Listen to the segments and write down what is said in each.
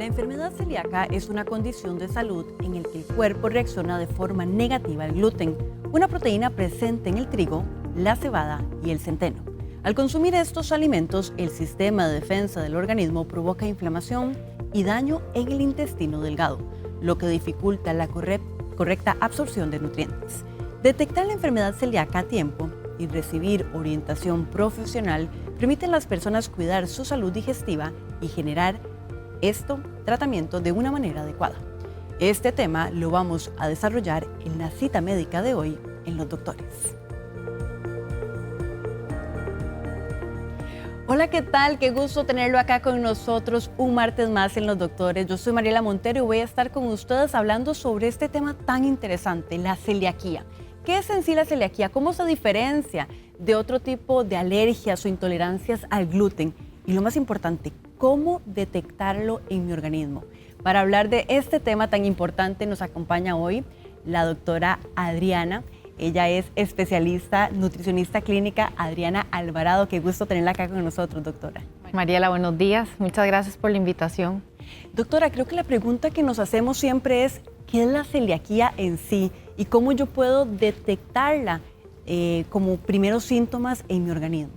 La enfermedad celíaca es una condición de salud en la que el cuerpo reacciona de forma negativa al gluten, una proteína presente en el trigo, la cebada y el centeno. Al consumir estos alimentos, el sistema de defensa del organismo provoca inflamación y daño en el intestino delgado, lo que dificulta la correcta absorción de nutrientes. Detectar la enfermedad celíaca a tiempo y recibir orientación profesional permite a las personas cuidar su salud digestiva y generar tratamiento de una manera adecuada. Este tema lo vamos a desarrollar en la cita médica de hoy en Los Doctores. Hola, ¿qué tal? Qué gusto tenerlo acá con nosotros un martes más en Los Doctores. Yo soy Mariela Montero y voy a estar con ustedes hablando sobre este tema tan interesante, la celiaquía. ¿Qué es en sí la celiaquía? ¿Cómo se diferencia de otro tipo de alergias o intolerancias al gluten? Y lo más importante, ¿cómo detectarlo en mi organismo? Para hablar de este tema tan importante nos acompaña hoy la doctora Adriana. Ella es especialista, nutricionista clínica, Adriana Alvarado. Qué gusto tenerla acá con nosotros, doctora. Mariela, buenos días. Muchas gracias por la invitación. Doctora, creo que la pregunta que nos hacemos siempre es, ¿qué es la celiaquía en sí? ¿Y cómo yo puedo detectarla como primeros síntomas en mi organismo?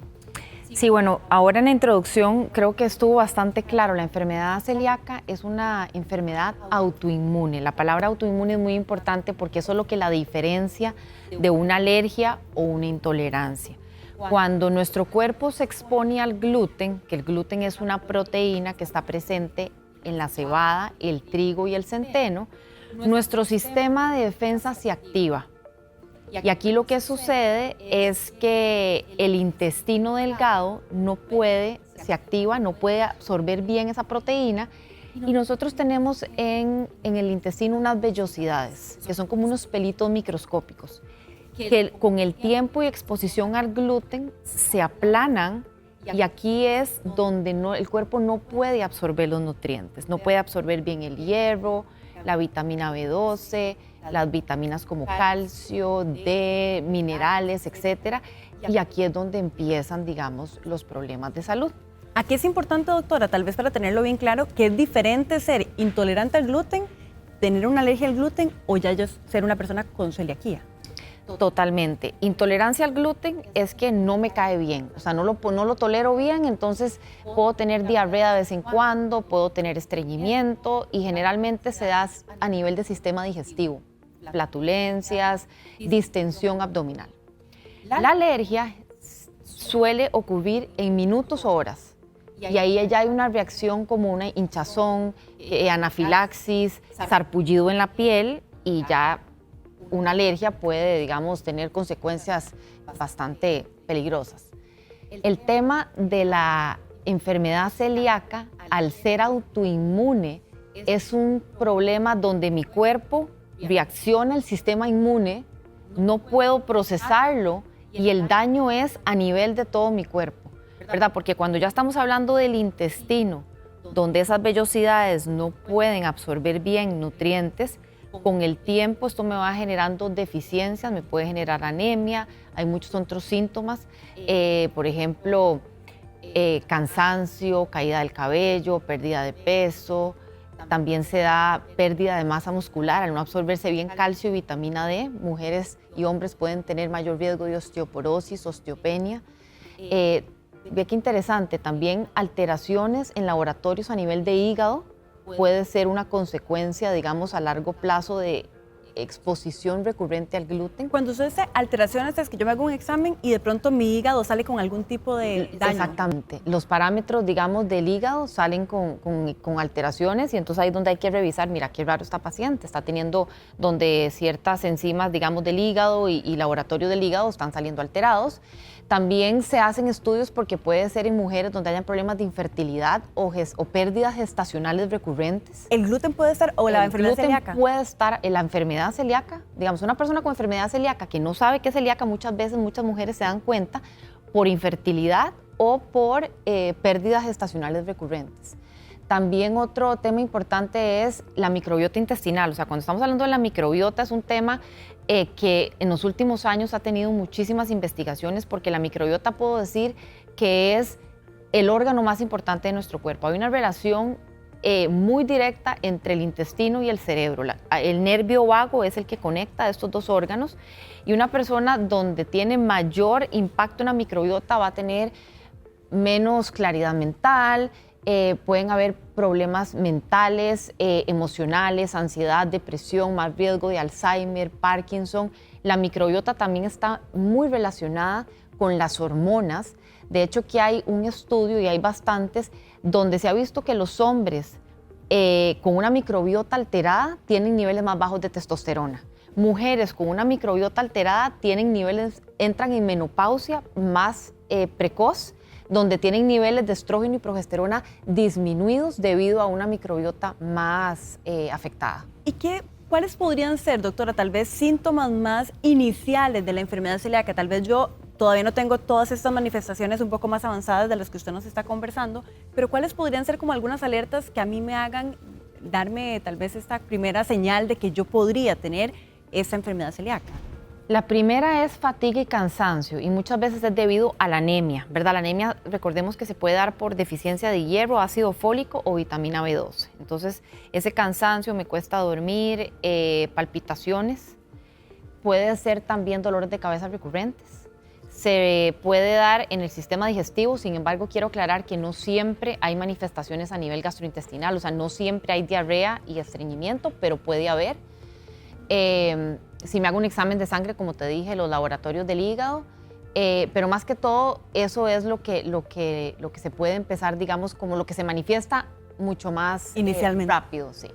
Sí, bueno, ahora en la introducción creo que estuvo bastante claro. La enfermedad celíaca es una enfermedad autoinmune. La palabra autoinmune es muy importante porque eso es lo que la diferencia de una alergia o una intolerancia. Cuando nuestro cuerpo se expone al gluten, que el gluten es una proteína que está presente en la cebada, el trigo y el centeno, nuestro sistema de defensa se activa. Y aquí lo que sucede es que el intestino delgado se activa, no puede absorber bien esa proteína y nosotros tenemos en el intestino unas vellosidades, que son como unos pelitos microscópicos, que con el tiempo y exposición al gluten se aplanan y aquí es donde el cuerpo no puede absorber los nutrientes, no puede absorber bien el hierro, la vitamina B12, las vitaminas como calcio, D, minerales, etcétera. Y aquí es donde empiezan, digamos, los problemas de salud. Aquí es importante, doctora, tal vez para tenerlo bien claro, que es diferente ser intolerante al gluten, tener una alergia al gluten o ya yo ser una persona con celiaquía. Totalmente. Intolerancia al gluten es que no me cae bien, o sea, no lo tolero bien, entonces puedo tener diarrea de vez en cuando, puedo tener estreñimiento y generalmente se da a nivel del sistema digestivo, flatulencias, distensión abdominal. La alergia suele ocurrir en minutos o horas y ahí ya hay una reacción como una hinchazón, anafilaxis, sarpullido en la piel y ya una alergia puede, digamos, tener consecuencias bastante peligrosas. El tema de la enfermedad celíaca, al ser autoinmune, es un problema donde mi cuerpo reacciona, el sistema inmune, no puedo procesarlo y el daño es a nivel de todo mi cuerpo, ¿verdad? Porque cuando ya estamos hablando del intestino, donde esas vellosidades no pueden absorber bien nutrientes, con el tiempo esto me va generando deficiencias, me puede generar anemia, hay muchos otros síntomas, por ejemplo, cansancio, caída del cabello, pérdida de peso, también se da pérdida de masa muscular al no absorberse bien calcio y vitamina D. Mujeres y hombres pueden tener mayor riesgo de osteoporosis, osteopenia. Ve qué interesante, también alteraciones en laboratorios a nivel de hígado, puede ser una consecuencia, digamos, a largo plazo de exposición recurrente al gluten. Cuando usted dice alteraciones es que yo me hago un examen y de pronto mi hígado sale con algún tipo de daño. Exactamente. Los parámetros, digamos, del hígado salen con alteraciones y entonces ahí es donde hay que revisar, mira, qué raro esta paciente, está teniendo donde ciertas enzimas, digamos, del hígado y laboratorio del hígado están saliendo alterados. También se hacen estudios porque puede ser en mujeres donde hayan problemas de infertilidad o pérdidas gestacionales recurrentes. ¿El gluten puede estar o la enfermedad celíaca? El gluten puede estar en la enfermedad celíaca. Digamos, una persona con enfermedad celíaca que no sabe qué es celíaca, muchas veces muchas mujeres se dan cuenta por infertilidad o por pérdidas gestacionales recurrentes. También otro tema importante es la microbiota intestinal. O sea, cuando estamos hablando de la microbiota es un tema que en los últimos años ha tenido muchísimas investigaciones porque la microbiota puedo decir que es el órgano más importante de nuestro cuerpo. Hay una relación muy directa entre el intestino y el cerebro. El nervio vago es el que conecta estos dos órganos, y una persona donde tiene mayor impacto en la microbiota va a tener menos claridad mental, pueden haber problemas mentales, emocionales, ansiedad, depresión, más riesgo de Alzheimer, Parkinson. La microbiota también está muy relacionada con las hormonas. De hecho, que hay un estudio, y hay bastantes, donde se ha visto que los hombres con una microbiota alterada tienen niveles más bajos de testosterona. Mujeres con una microbiota alterada entran en menopausia más precoz, donde tienen niveles de estrógeno y progesterona disminuidos debido a una microbiota más afectada. ¿Y cuáles podrían ser, doctora, tal vez síntomas más iniciales de la enfermedad celíaca? Tal vez yo todavía no tengo todas estas manifestaciones un poco más avanzadas de las que usted nos está conversando, pero ¿cuáles podrían ser como algunas alertas que a mí me hagan darme tal vez esta primera señal de que yo podría tener esta enfermedad celíaca? La primera es fatiga y cansancio, y muchas veces es debido a la anemia, ¿verdad? La anemia, recordemos que se puede dar por deficiencia de hierro, ácido fólico o vitamina B12. Entonces, ese cansancio, me cuesta dormir, palpitaciones, puede ser también dolores de cabeza recurrentes. Se puede dar en el sistema digestivo, sin embargo, quiero aclarar que no siempre hay manifestaciones a nivel gastrointestinal, o sea, no siempre hay diarrea y estreñimiento, pero puede haber. Si me hago un examen de sangre, como te dije, los laboratorios del hígado, pero más que todo, eso es lo que se puede empezar, digamos, como lo que se manifiesta mucho más inicialmente rápido, sí.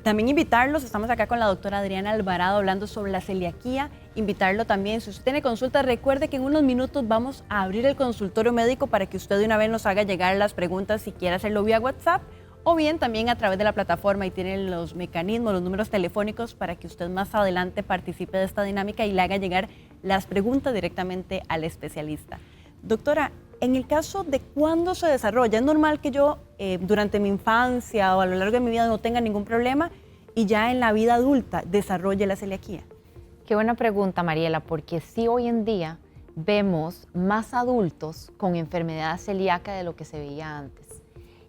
También invitarlos, estamos acá con la doctora Adriana Alvarado hablando sobre la celiaquía, invitarlo también, si usted tiene consulta, recuerde que en unos minutos vamos a abrir el consultorio médico para que usted de una vez nos haga llegar las preguntas, si quiere hacerlo vía WhatsApp, o bien también a través de la plataforma, y tienen los mecanismos, los números telefónicos para que usted más adelante participe de esta dinámica y le haga llegar las preguntas directamente al especialista. Doctora, en el caso de cuándo se desarrolla, ¿es normal que yo durante mi infancia o a lo largo de mi vida no tenga ningún problema y ya en la vida adulta desarrolle la celiaquía? Qué buena pregunta, Mariela, porque sí, hoy en día vemos más adultos con enfermedad celíaca de lo que se veía antes.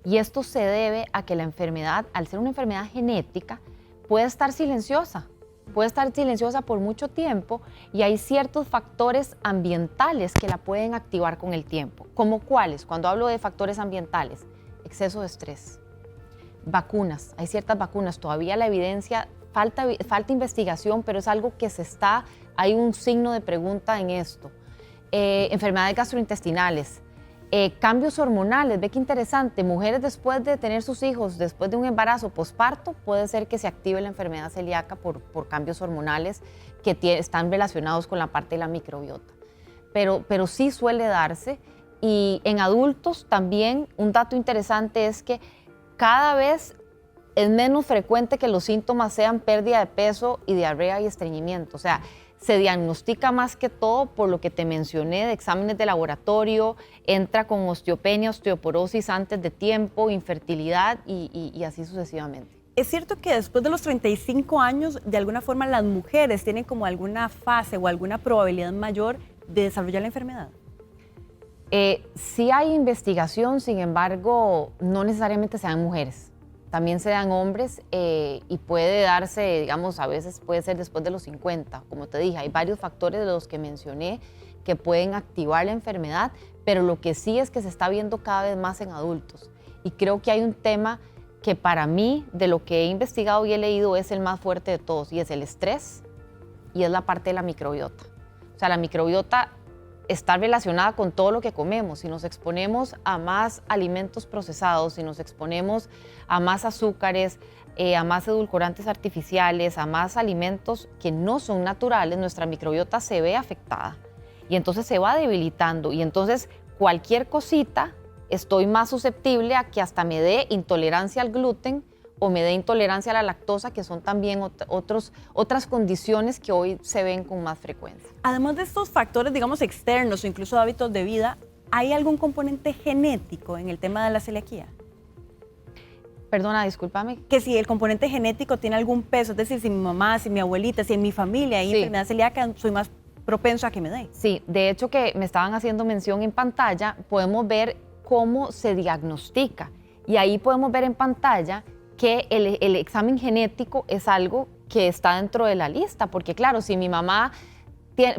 Y esto se debe a que la enfermedad, al ser una enfermedad genética, puede estar silenciosa por mucho tiempo, y hay ciertos factores ambientales que la pueden activar con el tiempo. ¿Como cuáles? Cuando hablo de factores ambientales, exceso de estrés, vacunas, hay ciertas vacunas, todavía la evidencia, falta investigación, pero es algo que hay un signo de pregunta en esto. Enfermedades gastrointestinales, cambios hormonales, ve qué interesante, mujeres después de tener sus hijos, después de un embarazo posparto, puede ser que se active la enfermedad celíaca por cambios hormonales que están relacionados con la parte de la microbiota. Pero sí suele darse, y en adultos también un dato interesante es que cada vez es menos frecuente que los síntomas sean pérdida de peso y diarrea y estreñimiento, o sea, se diagnostica más que todo por lo que te mencioné de exámenes de laboratorio, entra con osteopenia, osteoporosis antes de tiempo, infertilidad y así sucesivamente. ¿Es cierto que después de los 35 años, de alguna forma las mujeres tienen como alguna fase o alguna probabilidad mayor de desarrollar la enfermedad? Sí hay investigación, sin embargo, no necesariamente sean mujeres. También se dan hombres y puede darse, digamos, a veces puede ser después de los 50. Como te dije, hay varios factores de los que mencioné que pueden activar la enfermedad, pero lo que sí es que se está viendo cada vez más en adultos. Y creo que hay un tema que para mí, de lo que he investigado y he leído, es el más fuerte de todos, y es el estrés y es la parte de la microbiota. O sea, la microbiota está relacionada con todo lo que comemos. Si nos exponemos a más alimentos procesados, si nos exponemos a más azúcares, a más edulcorantes artificiales, a más alimentos que no son naturales, nuestra microbiota se ve afectada y entonces se va debilitando, y entonces cualquier cosita estoy más susceptible a que hasta me dé intolerancia al gluten o me dé intolerancia a la lactosa, que son también otras condiciones que hoy se ven con más frecuencia. Además de estos factores, digamos, externos o incluso de hábitos de vida, ¿hay algún componente genético en el tema de la celiaquía? Perdona, discúlpame. Que si el componente genético tiene algún peso, es decir, si mi mamá, si mi abuelita, si en mi familia hay enfermedad celíaca, soy más propenso a que me dé. Sí, de hecho que me estaban haciendo mención en pantalla, podemos ver cómo se diagnostica. Y ahí podemos ver en pantalla que el examen genético es algo que está dentro de la lista, porque claro, si mi mamá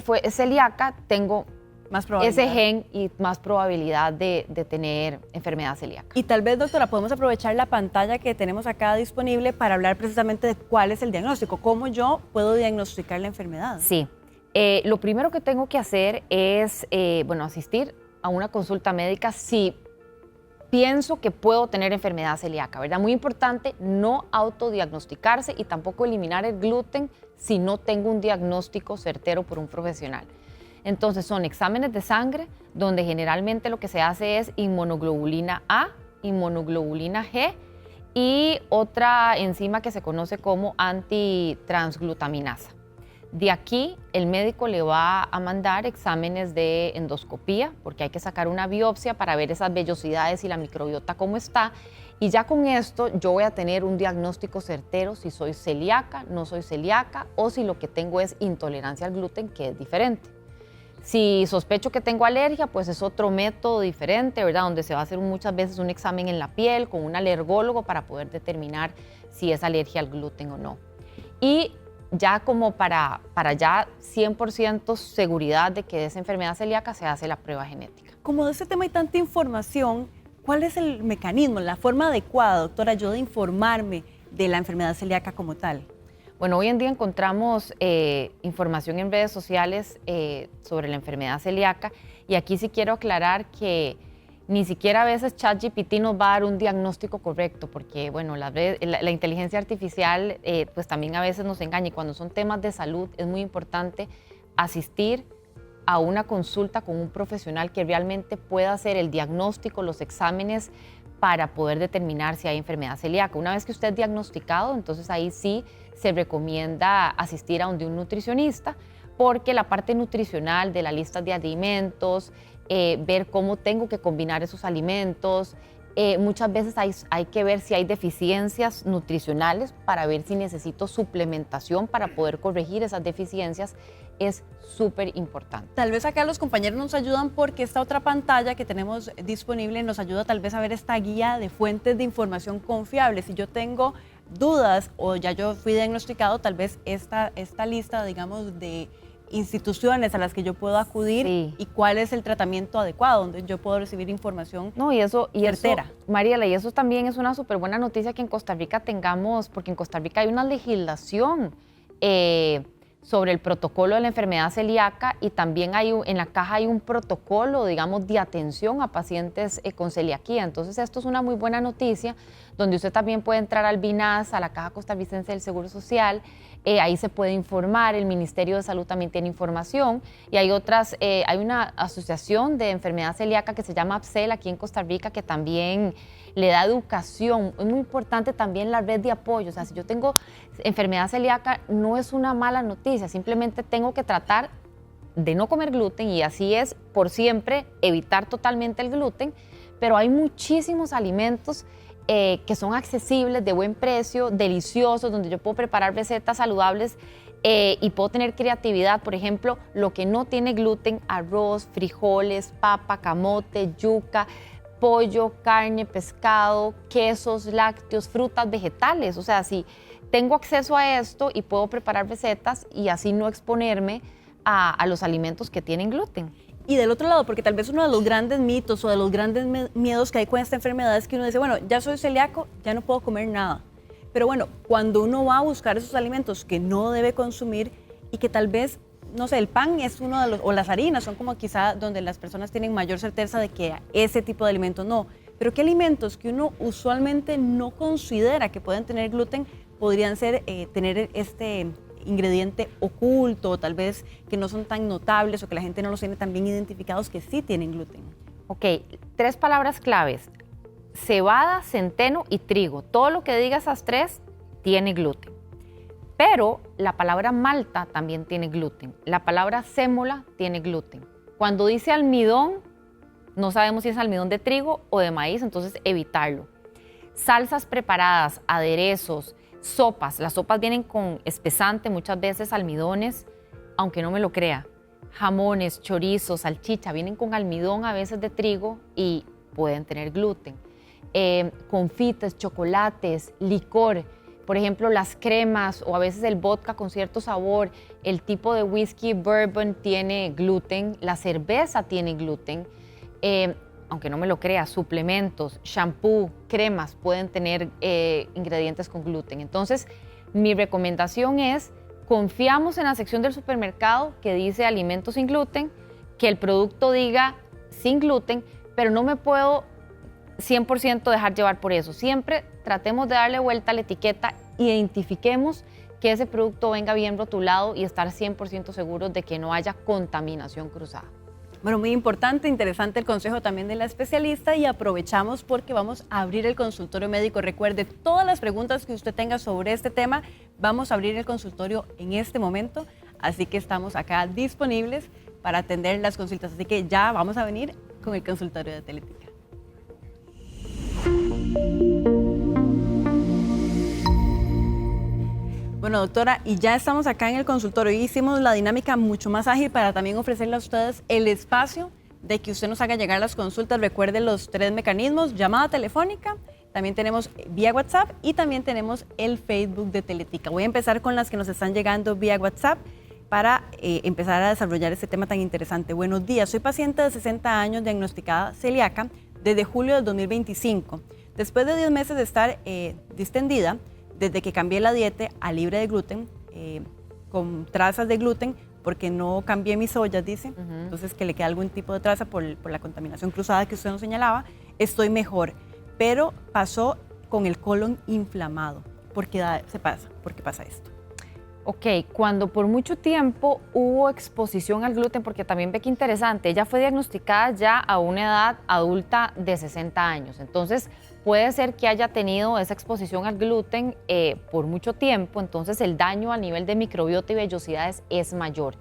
fue celíaca, tengo más probabilidad. Ese gen y más probabilidad de tener enfermedad celíaca. Y tal vez, doctora, podemos aprovechar la pantalla que tenemos acá disponible para hablar precisamente de cuál es el diagnóstico, cómo yo puedo diagnosticar la enfermedad. Sí, lo primero que tengo que hacer es, asistir a una consulta médica si pienso que puedo tener enfermedad celíaca, ¿verdad? Muy importante no autodiagnosticarse y tampoco eliminar el gluten si no tengo un diagnóstico certero por un profesional. Entonces son exámenes de sangre donde generalmente lo que se hace es inmunoglobulina A, inmunoglobulina G y otra enzima que se conoce como antitransglutaminasa. De aquí el médico le va a mandar exámenes de endoscopía porque hay que sacar una biopsia para ver esas vellosidades y la microbiota cómo está. Y ya con esto yo voy a tener un diagnóstico certero si soy celíaca, no soy celíaca o si lo que tengo es intolerancia al gluten, que es diferente. Si sospecho que tengo alergia, pues es otro método diferente, ¿verdad? Donde se va a hacer muchas veces un examen en la piel con un alergólogo para poder determinar si es alergia al gluten o no. Y ya como para ya 100% seguridad de que es enfermedad celíaca, se hace la prueba genética. Como de este tema hay tanta información, ¿cuál es el mecanismo, la forma adecuada, doctora, yo de informarme de la enfermedad celíaca como tal? Bueno, hoy en día encontramos información en redes sociales sobre la enfermedad celíaca y aquí sí quiero aclarar que ni siquiera a veces ChatGPT nos va a dar un diagnóstico correcto porque, bueno, la inteligencia artificial pues también a veces nos engaña y cuando son temas de salud es muy importante asistir a una consulta con un profesional que realmente pueda hacer el diagnóstico, los exámenes para poder determinar si hay enfermedad celíaca. Una vez que usted es diagnosticado, entonces ahí sí se recomienda asistir a un nutricionista porque la parte nutricional de la lista de alimentos, ver cómo tengo que combinar esos alimentos, muchas veces hay que ver si hay deficiencias nutricionales para ver si necesito suplementación para poder corregir esas deficiencias, es súper importante. Tal vez acá los compañeros nos ayudan porque esta otra pantalla que tenemos disponible nos ayuda tal vez a ver esta guía de fuentes de información confiables. Si yo tengo dudas o ya yo fui diagnosticado, tal vez esta lista, digamos, de instituciones a las que yo puedo acudir y cuál es el tratamiento adecuado, donde yo puedo recibir información certera. Mariela, y eso también es una súper buena noticia que en Costa Rica tengamos, porque en Costa Rica hay una legislación sobre el protocolo de la enfermedad celíaca y también en la caja hay un protocolo, digamos, de atención a pacientes con celiaquía. Entonces, esto es una muy buena noticia, donde usted también puede entrar al BINAS, a la Caja Costarricense del Seguro Social, ahí se puede informar, el Ministerio de Salud también tiene información y hay una asociación de enfermedad celíaca que se llama APSEL aquí en Costa Rica que también le da educación. Es muy importante también la red de apoyo, o sea, si yo tengo enfermedad celíaca no es una mala noticia, simplemente tengo que tratar de no comer gluten y así es por siempre evitar totalmente el gluten, pero hay muchísimos alimentos que son accesibles, de buen precio, deliciosos, donde yo puedo preparar recetas saludables y puedo tener creatividad. Por ejemplo, lo que no tiene gluten, arroz, frijoles, papa, camote, yuca, pollo, carne, pescado, quesos, lácteos, frutas, vegetales. O sea, si tengo acceso a esto y puedo preparar recetas y así no exponerme a los alimentos que tienen gluten. Y del otro lado, porque tal vez uno de los grandes mitos o de los grandes miedos que hay con esta enfermedad es que uno dice, bueno, ya soy celíaco, ya no puedo comer nada. Pero bueno, cuando uno va a buscar esos alimentos que no debe consumir y que tal vez, no sé, el pan es uno de los, o las harinas son como quizá donde las personas tienen mayor certeza de que ese tipo de alimentos no. Pero ¿qué alimentos que uno usualmente no considera que pueden tener gluten podrían tener este ingrediente oculto, o tal vez que no son tan notables o que la gente no los tiene tan bien identificados que sí tienen gluten? Ok, 3 palabras claves: cebada, centeno y trigo. Todo lo que diga esas 3 tiene gluten. Pero la palabra malta también tiene gluten. La palabra sémola tiene gluten. Cuando dice almidón, no sabemos si es almidón de trigo o de maíz, entonces evitarlo. Salsas preparadas, aderezos, sopas. Las sopas vienen con espesante, muchas veces almidones, aunque no me lo crea. Jamones, chorizos, salchicha, vienen con almidón a veces de trigo y pueden tener gluten. confites, chocolates, licor. Por ejemplo, las cremas o a veces el vodka con cierto sabor, el tipo de whisky bourbon tiene gluten, la cerveza tiene gluten. Aunque no me lo crea, suplementos, shampoo, cremas pueden tener ingredientes con gluten. Entonces, mi recomendación es, confiamos en la sección del supermercado que dice alimentos sin gluten, que el producto diga sin gluten, pero no me puedo 100% dejar llevar por eso. Siempre tratemos de darle vuelta a la etiqueta, identifiquemos que ese producto venga bien rotulado y estar 100% seguros de que no haya contaminación cruzada. Bueno, muy importante, interesante el consejo también de la especialista y aprovechamos porque vamos a abrir el consultorio médico. Recuerde, todas las preguntas que usted tenga sobre este tema, vamos a abrir el consultorio en este momento, así que estamos acá disponibles para atender las consultas. Así que ya vamos a venir con el consultorio de Teletica. Bueno, doctora, y ya estamos acá en el consultorio y hicimos la dinámica mucho más ágil para también ofrecerle a ustedes el espacio de que usted nos haga llegar las consultas. Recuerde los 3 mecanismos: llamada telefónica, también tenemos vía WhatsApp y también tenemos el Facebook de Teletica. Voy a empezar con las que nos están llegando vía WhatsApp para empezar a desarrollar este tema tan interesante. Buenos días, soy paciente de 60 años diagnosticada celíaca desde julio del 2025. Después de 10 meses de estar distendida, desde que cambié la dieta a libre de gluten, con trazas de gluten, porque no cambié mis ollas, dice, entonces que le queda algún tipo de traza por la contaminación cruzada que usted nos señalaba, estoy mejor, pero pasó con el colon inflamado. ¿Por qué pasa esto? Ok, cuando por mucho tiempo hubo exposición al gluten, porque también ve que interesante, ella fue diagnosticada ya a una edad adulta de 60 años, entonces puede ser que haya tenido esa exposición al gluten por mucho tiempo, entonces el daño a nivel de microbiota y vellosidades es mayor.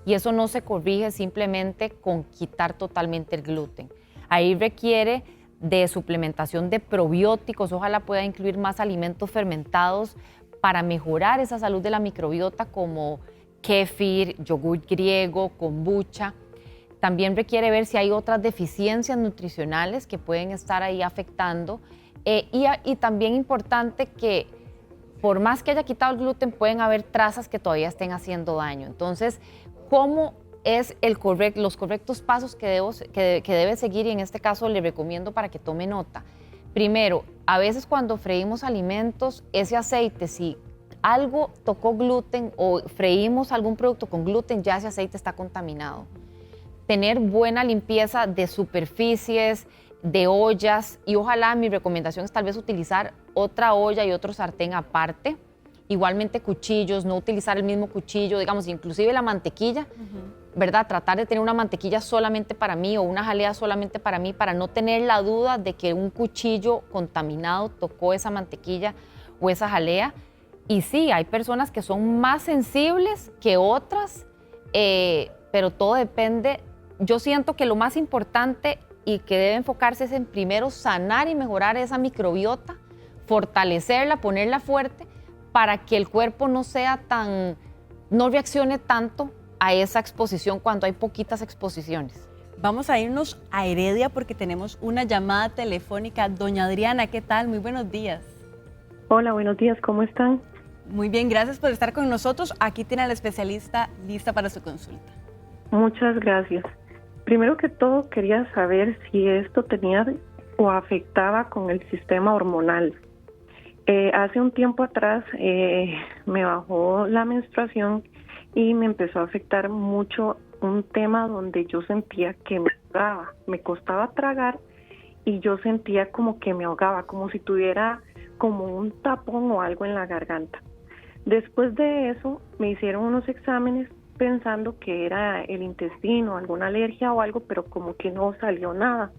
Y eso no se corrige simplemente con quitar totalmente el gluten. Ahí requiere de suplementación de probióticos, ojalá pueda incluir más alimentos fermentados para mejorar esa salud de la microbiota, como kéfir, yogur griego, kombucha. También requiere ver si hay otras deficiencias nutricionales que pueden estar ahí afectando. Y también importante que por más que haya quitado el gluten, pueden haber trazas que todavía estén haciendo daño. Entonces, ¿cómo es los correctos pasos que debe seguir? Y en este caso le recomiendo para que tome nota. Primero, a veces cuando freímos alimentos, ese aceite, si algo tocó gluten o freímos algún producto con gluten, ya ese aceite está contaminado. Tener buena limpieza de superficies, de ollas, y ojalá mi recomendación es tal vez utilizar otra olla y otro sartén aparte. Igualmente cuchillos, no utilizar el mismo cuchillo, digamos, inclusive la mantequilla, ¿verdad? Tratar de tener una mantequilla solamente para mí o una jalea solamente para mí, para no tener la duda de que un cuchillo contaminado tocó esa mantequilla o esa jalea. Y sí, hay personas que son más sensibles que otras, pero todo depende. Yo siento que lo más importante y que debe enfocarse es en primero sanar y mejorar esa microbiota, fortalecerla, ponerla fuerte, para que el cuerpo no reaccione tanto a esa exposición cuando hay poquitas exposiciones. Vamos a irnos a Heredia porque tenemos una llamada telefónica. Doña Adriana, ¿qué tal? Muy buenos días. Hola, buenos días, ¿cómo están? Muy bien, gracias por estar con nosotros. Aquí tiene a la especialista lista para su consulta. Muchas gracias. Primero que todo, quería saber si esto tenía o afectaba con el sistema hormonal. Hace un tiempo atrás me bajó la menstruación y me empezó a afectar mucho un tema donde yo sentía que me ahogaba, me costaba tragar y yo sentía como que me ahogaba, como si tuviera como un tapón o algo en la garganta. Después de eso me hicieron unos exámenes pensando que era el intestino, alguna alergia o algo, pero como que no salió nada.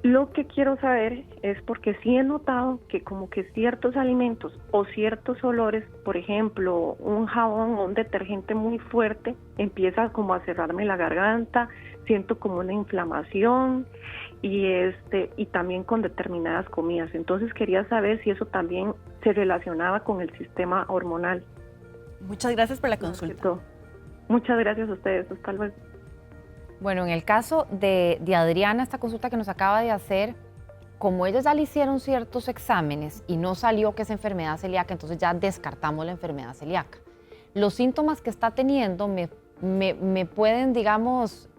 Lo que quiero saber es porque sí he notado que como que ciertos alimentos o ciertos olores, por ejemplo, un jabón o un detergente muy fuerte, empieza como a cerrarme la garganta, siento como una inflamación y también con determinadas comidas. Entonces quería saber si eso también se relacionaba con el sistema hormonal. Muchas gracias por la consulta. Muchas gracias a ustedes. Hasta luego. Bueno, en el caso de Adriana, esta consulta que nos acaba de hacer, como ellos ya le hicieron ciertos exámenes y no salió que es enfermedad celíaca, entonces ya descartamos la enfermedad celíaca. Los síntomas que está teniendo me pueden, digamos,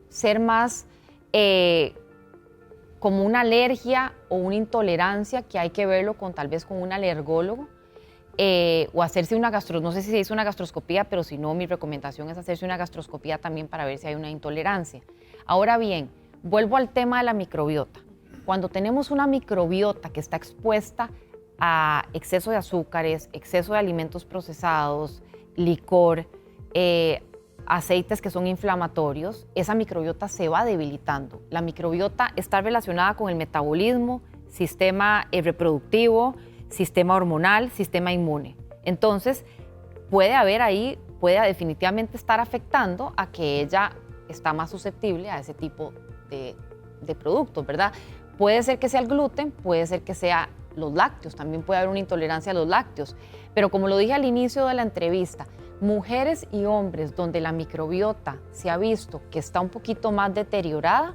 ser más como una alergia o una intolerancia que hay que verlo tal vez con un alergólogo o hacerse una no sé si se hizo una gastroscopía, pero si no, mi recomendación es hacerse una gastroscopía también para ver si hay una intolerancia. Ahora bien, vuelvo al tema de la microbiota. Cuando tenemos una microbiota que está expuesta a exceso de azúcares, exceso de alimentos procesados, licor, aceites que son inflamatorios, esa microbiota se va debilitando. La microbiota está relacionada con el metabolismo, sistema reproductivo, sistema hormonal, sistema inmune. Entonces, puede definitivamente estar afectando a que ella está más susceptible a ese tipo de productos, ¿verdad? Puede ser que sea el gluten, puede ser que sea los lácteos, también puede haber una intolerancia a los lácteos. Pero como lo dije al inicio de la entrevista, mujeres y hombres donde la microbiota se ha visto que está un poquito más deteriorada,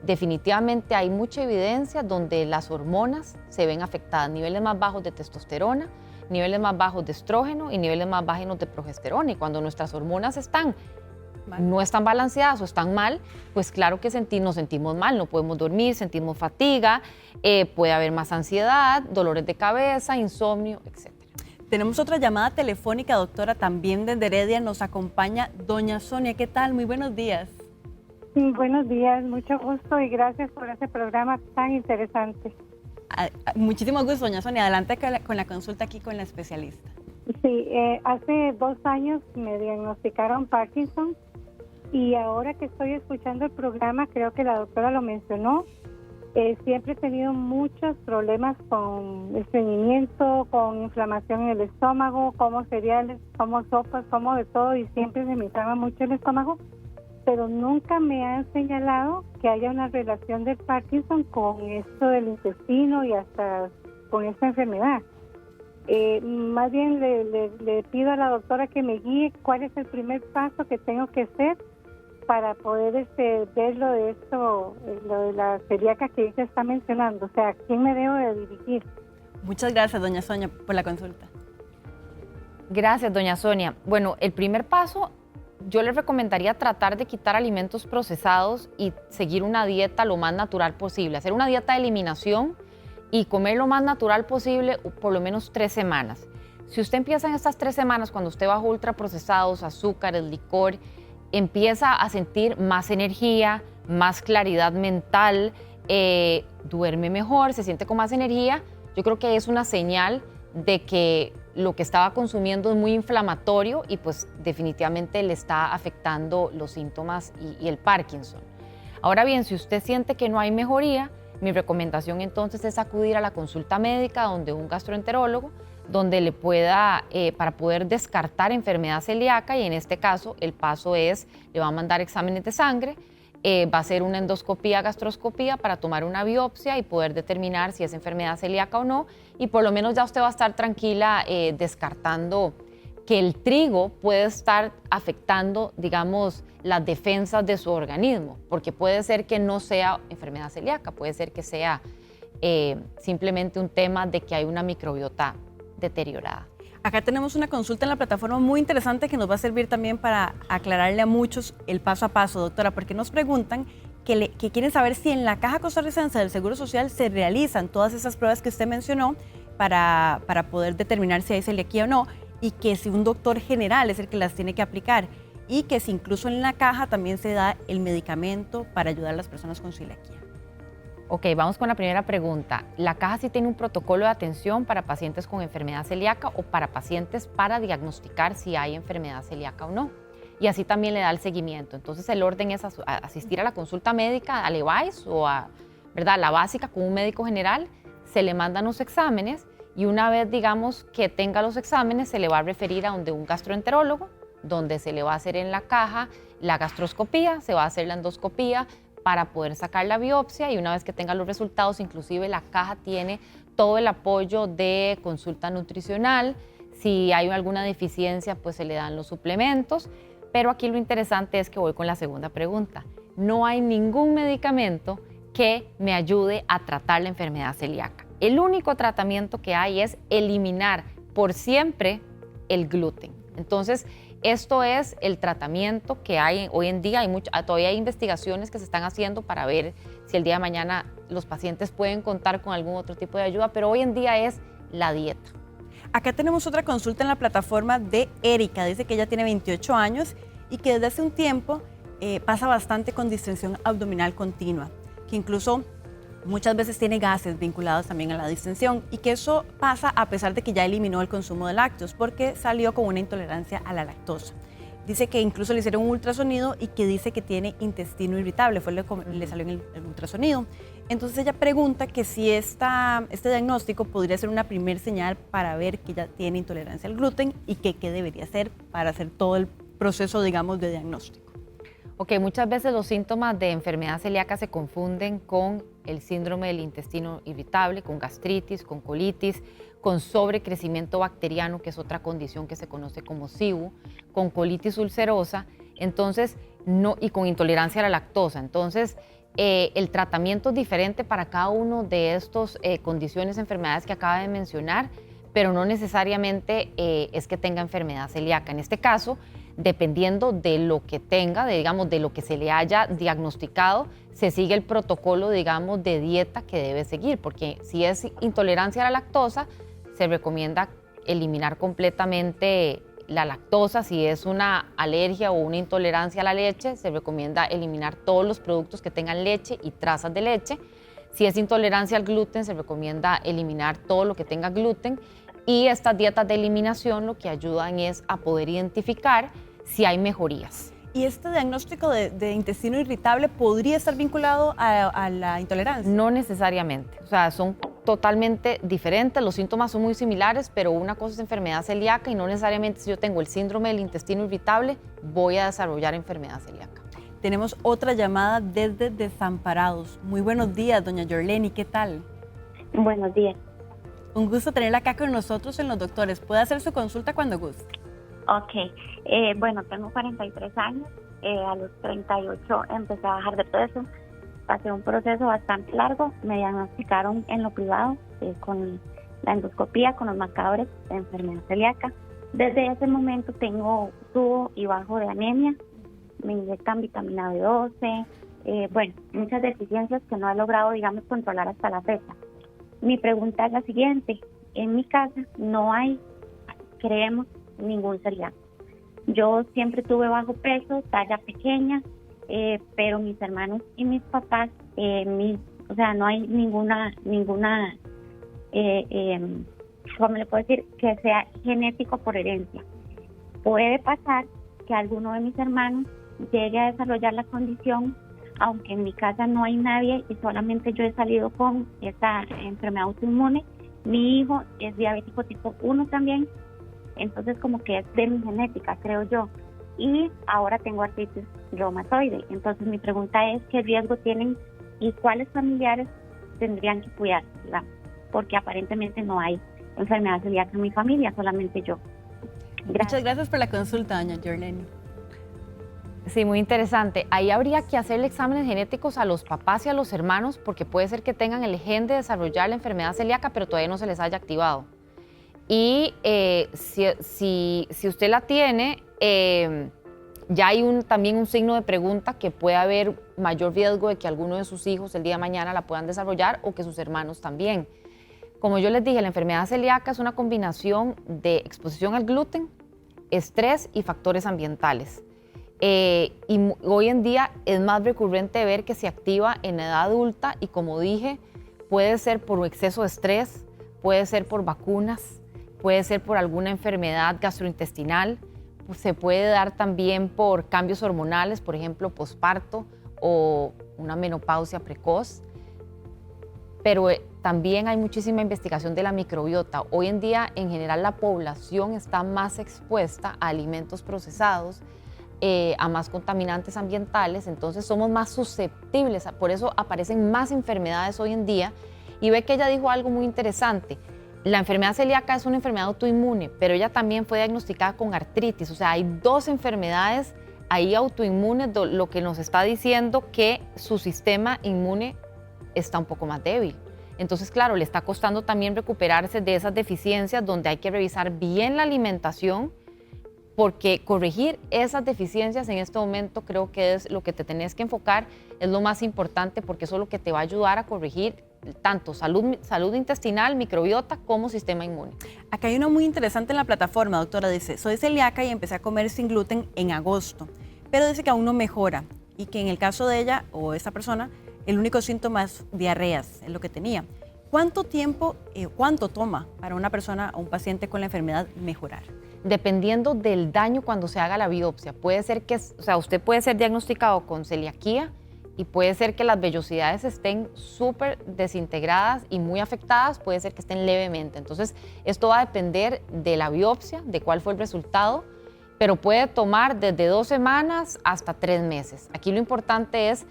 definitivamente hay mucha evidencia donde las hormonas se ven afectadas, niveles más bajos de testosterona, niveles más bajos de estrógeno y niveles más bajos de progesterona. Y cuando nuestras hormonas no están balanceadas o están mal, pues claro que nos sentimos mal, no podemos dormir, sentimos fatiga, puede haber más ansiedad, dolores de cabeza, insomnio, etc. Tenemos otra llamada telefónica, doctora, también desde Heredia. Nos acompaña doña Sonia. ¿Qué tal? Muy buenos días. Sí, buenos días, mucho gusto y gracias por este programa tan interesante. Muchísimo gusto, doña Sonia. Adelante con la consulta aquí con la especialista. Sí, hace 2 años me diagnosticaron Parkinson y ahora que estoy escuchando el programa, creo que la doctora lo mencionó, siempre he tenido muchos problemas con estreñimiento, con inflamación en el estómago, como cereales, como sopas, como de todo y siempre se me inflama mucho el estómago, pero nunca me han señalado que haya una relación del Parkinson con esto del intestino y hasta con esta enfermedad. Más bien le pido a la doctora que me guíe cuál es el primer paso que tengo que hacer para poder ver lo de esto, lo de la celíaca que ella está mencionando. O sea, ¿a quién me debo de dirigir? Muchas gracias, doña Sonia, por la consulta. Gracias, doña Sonia. Bueno, el primer paso, yo les recomendaría tratar de quitar alimentos procesados y seguir una dieta lo más natural posible. Hacer una dieta de eliminación y comer lo más natural posible por lo menos 3 semanas. Si usted empieza en estas 3 semanas, cuando usted baja ultraprocesados, azúcares, licor, empieza a sentir más energía, más claridad mental, duerme mejor, se siente con más energía, yo creo que es una señal de que lo que estaba consumiendo es muy inflamatorio y pues definitivamente le está afectando los síntomas y el Parkinson. Ahora bien, si usted siente que no hay mejoría, mi recomendación entonces es acudir a la consulta médica donde un gastroenterólogo, donde le pueda, para poder descartar enfermedad celíaca, y en este caso el paso es, le va a mandar exámenes de sangre, va a hacer una endoscopía, gastroscopía para tomar una biopsia y poder determinar si es enfermedad celíaca o no, y por lo menos ya usted va a estar tranquila descartando que el trigo puede estar afectando, digamos, las defensas de su organismo, porque puede ser que no sea enfermedad celíaca, puede ser que sea simplemente un tema de que hay una microbiota deteriorada. Acá tenemos una consulta en la plataforma muy interesante que nos va a servir también para aclararle a muchos el paso a paso, doctora, porque nos preguntan que quieren saber si en la Caja Costarricense del Seguro Social se realizan todas esas pruebas que usted mencionó para poder determinar si hay celiaquía o no, y que si un doctor general es el que las tiene que aplicar, y que si incluso en la caja también se da el medicamento para ayudar a las personas con celiaquía. Ok, vamos con la primera pregunta. ¿La caja sí tiene un protocolo de atención para pacientes con enfermedad celíaca o para pacientes para diagnosticar si hay enfermedad celíaca o no? Y así también le da el seguimiento. Entonces el orden es asistir a la consulta médica, al EVAIS o a la básica con un médico general, se le mandan los exámenes y una vez, digamos, que tenga los exámenes, se le va a referir a donde un gastroenterólogo, donde se le va a hacer en la caja la gastroscopía, se va a hacer la endoscopía, para poder sacar la biopsia, y una vez que tenga los resultados, inclusive la caja tiene todo el apoyo de consulta nutricional. Si hay alguna deficiencia, pues se le dan los suplementos. Pero aquí lo interesante es que voy con la segunda pregunta. No hay ningún medicamento que me ayude a tratar la enfermedad celíaca. El único tratamiento que hay es eliminar por siempre el gluten. Entonces, esto es el tratamiento que hay hoy en día. Todavía hay investigaciones que se están haciendo para ver si el día de mañana los pacientes pueden contar con algún otro tipo de ayuda, pero hoy en día es la dieta. Acá tenemos otra consulta en la plataforma de Erika. Dice que ella tiene 28 años y que desde hace un tiempo pasa bastante con distensión abdominal continua, que incluso muchas veces tiene gases vinculados también a la distensión y que eso pasa a pesar de que ya eliminó el consumo de lácteos porque salió con una intolerancia a la lactosa. Dice que incluso le hicieron un ultrasonido y que dice que tiene intestino irritable, fue lo que le salió en el ultrasonido. Entonces ella pregunta que si este diagnóstico podría ser una primer señal para ver que ella tiene intolerancia al gluten y que qué debería hacer para hacer todo el proceso, digamos, de diagnóstico. Ok, muchas veces los síntomas de enfermedad celíaca se confunden con el síndrome del intestino irritable, con gastritis, con colitis, con sobrecrecimiento bacteriano, que es otra condición que se conoce como SIBO, con colitis ulcerosa, entonces, y con intolerancia a la lactosa. Entonces, el tratamiento es diferente para cada uno de estas condiciones, enfermedades que acaba de mencionar, pero no necesariamente es que tenga enfermedad celíaca. En este caso, dependiendo de lo que tenga, de lo que se le haya diagnosticado, se sigue el protocolo, digamos, de dieta que debe seguir, porque si es intolerancia a la lactosa, se recomienda eliminar completamente la lactosa. Si es una alergia o una intolerancia a la leche, se recomienda eliminar todos los productos que tengan leche y trazas de leche. Si es intolerancia al gluten, se recomienda eliminar todo lo que tenga gluten. Y estas dietas de eliminación lo que ayudan es a poder identificar si hay mejorías. ¿Y este diagnóstico de intestino irritable podría estar vinculado a la intolerancia? No necesariamente, o sea, son totalmente diferentes, los síntomas son muy similares, pero una cosa es enfermedad celíaca y no necesariamente si yo tengo el síndrome del intestino irritable voy a desarrollar enfermedad celíaca. Tenemos otra llamada desde Desamparados. Muy buenos días, doña Yorleni, ¿qué tal? Buenos días. Un gusto tenerla acá con nosotros en Los Doctores. Puede hacer su consulta cuando guste. Ok, bueno, tengo 43 años, a los 38 empecé a bajar de peso, pasé un proceso bastante largo, me diagnosticaron en lo privado con la endoscopía, con los marcadores de enfermedad celíaca. Desde ese momento subo y bajo de anemia, me inyectan vitamina B12, bueno, muchas deficiencias que no he logrado, digamos, controlar hasta la fecha. Mi pregunta es la siguiente, en mi casa no hay, creemos, ningún celíaco. Yo siempre tuve bajo peso, talla pequeña, pero mis hermanos y mis papás, o sea, no hay ninguna, ¿cómo le puedo decir? Que sea genético por herencia. Puede pasar que alguno de mis hermanos llegue a desarrollar la condición, aunque en mi casa no hay nadie y solamente yo he salido con esta enfermedad autoinmune. Mi hijo es diabético tipo 1 también, entonces como que es de mi genética, creo yo. Y ahora tengo artritis reumatoide. Entonces mi pregunta es, ¿qué riesgo tienen y cuáles familiares tendrían que cuidar? Porque aparentemente no hay enfermedad celíaca en mi familia, solamente yo. Gracias. Muchas gracias por la consulta, doña Yorleni. Sí, muy interesante. Ahí habría que hacerle exámenes genéticos a los papás y a los hermanos porque puede ser que tengan el gen de desarrollar la enfermedad celíaca, pero todavía no se les haya activado. Y si usted la tiene, ya hay también un signo de pregunta que puede haber mayor riesgo de que alguno de sus hijos el día de mañana la puedan desarrollar o que sus hermanos también. Como yo les dije, la enfermedad celíaca es una combinación de exposición al gluten, estrés y factores ambientales. Y hoy en día es más recurrente ver que se activa en la edad adulta y, como dije, puede ser por exceso de estrés, puede ser por vacunas, puede ser por alguna enfermedad gastrointestinal, se puede dar también por cambios hormonales, por ejemplo, posparto o una menopausia precoz. Pero también hay muchísima investigación de la microbiota. Hoy en día, en general, la población está más expuesta a alimentos procesados, a más contaminantes ambientales, entonces somos más susceptibles, por eso aparecen más enfermedades hoy en día. Y ve que ella dijo algo muy interesante. La enfermedad celíaca es una enfermedad autoinmune, pero ella también fue diagnosticada con artritis. O sea, hay dos enfermedades ahí autoinmunes, lo que nos está diciendo que su sistema inmune está un poco más débil. Entonces, claro, le está costando también recuperarse de esas deficiencias donde hay que revisar bien la alimentación, porque corregir esas deficiencias en este momento creo que es lo que te tenés que enfocar, es lo más importante, porque eso es lo que te va a ayudar a corregir tanto salud intestinal, microbiota, como sistema inmune. Acá hay uno muy interesante en la plataforma, doctora. Dice, soy celíaca y empecé a comer sin gluten en agosto, pero dice que aún no mejora y que en el caso de ella o esa persona, el único síntoma es diarreas, es lo que tenía. ¿Cuánto tiempo, cuánto toma para una persona o un paciente con la enfermedad mejorar? Dependiendo del daño cuando se haga la biopsia. Puede ser que, o sea, usted puede ser diagnosticado con celiaquía y puede ser que las vellosidades estén súper desintegradas y muy afectadas, puede ser que estén levemente. Entonces, esto va a depender de la biopsia, de cuál fue el resultado, pero puede tomar desde 2 semanas hasta 3 meses. Aquí lo importante es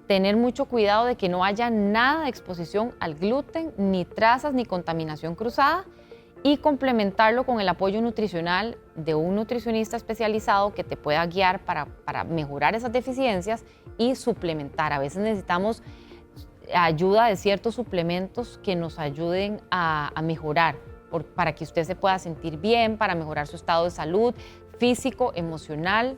tener mucho cuidado de que no haya nada de exposición al gluten, ni trazas, ni contaminación cruzada, y complementarlo con el apoyo nutricional de un nutricionista especializado que te pueda guiar para mejorar esas deficiencias y suplementar. A veces necesitamos ayuda de ciertos suplementos que nos ayuden a mejorar, para que usted se pueda sentir bien, para mejorar su estado de salud físico, emocional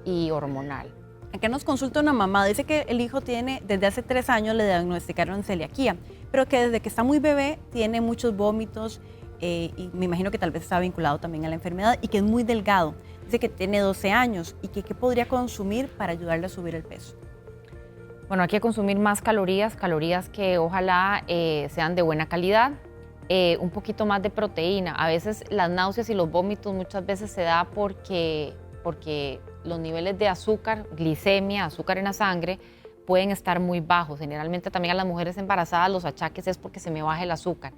y hormonal. Acá nos consulta una mamá, dice que el hijo tiene, desde hace 3 años le diagnosticaron celiaquía, pero que desde que está muy bebé tiene muchos vómitos, y me imagino que tal vez está vinculado también a la enfermedad, y que es muy delgado. Dice que tiene 12 años y que qué podría consumir para ayudarle a subir el peso. Bueno, hay que consumir más calorías que ojalá sean de buena calidad, un poquito más de proteína. A veces las náuseas y los vómitos muchas veces se da porque los niveles de azúcar, glicemia, azúcar en la sangre, pueden estar muy bajos. Generalmente también a las mujeres embarazadas los achaques es porque se me baja el azúcar.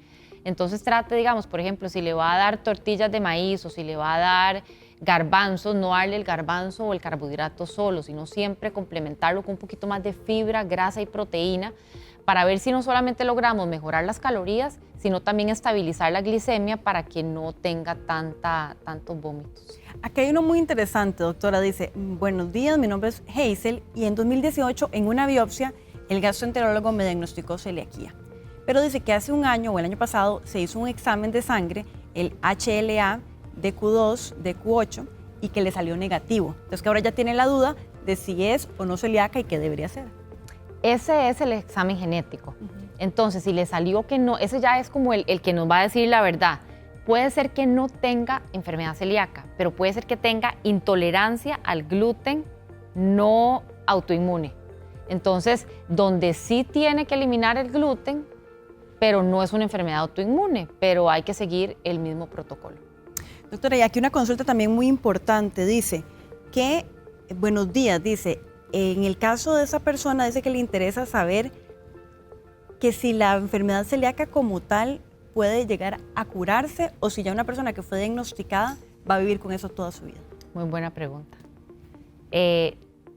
Entonces trate, digamos, por ejemplo, si le va a dar tortillas de maíz o si le va a dar garbanzos, no darle el garbanzo o el carbohidrato solo, sino siempre complementarlo con un poquito más de fibra, grasa y proteína, para ver si no solamente logramos mejorar las calorías, sino también estabilizar la glicemia para que no tenga tantos vómitos. Aquí hay uno muy interesante, doctora. Dice, buenos días, mi nombre es Hazel y en 2018 en una biopsia el gastroenterólogo me diagnosticó celiaquía. Pero dice que hace un año o el año pasado se hizo un examen de sangre, el HLA de Q2, de Q8, y que le salió negativo. Entonces que ahora ya tiene la duda de si es o no celíaca y qué debería hacer. Ese es el examen genético. Entonces, si le salió que no, ese ya es como el que nos va a decir la verdad. Puede ser que no tenga enfermedad celíaca, pero puede ser que tenga intolerancia al gluten no autoinmune. Entonces, donde sí tiene que eliminar el gluten, pero no es una enfermedad autoinmune, pero hay que seguir el mismo protocolo. Doctora, y aquí una consulta también muy importante. Dice que, buenos días, dice, en el caso de esa persona, dice que le interesa saber que si la enfermedad celíaca como tal puede llegar a curarse o si ya una persona que fue diagnosticada va a vivir con eso toda su vida. Muy buena pregunta.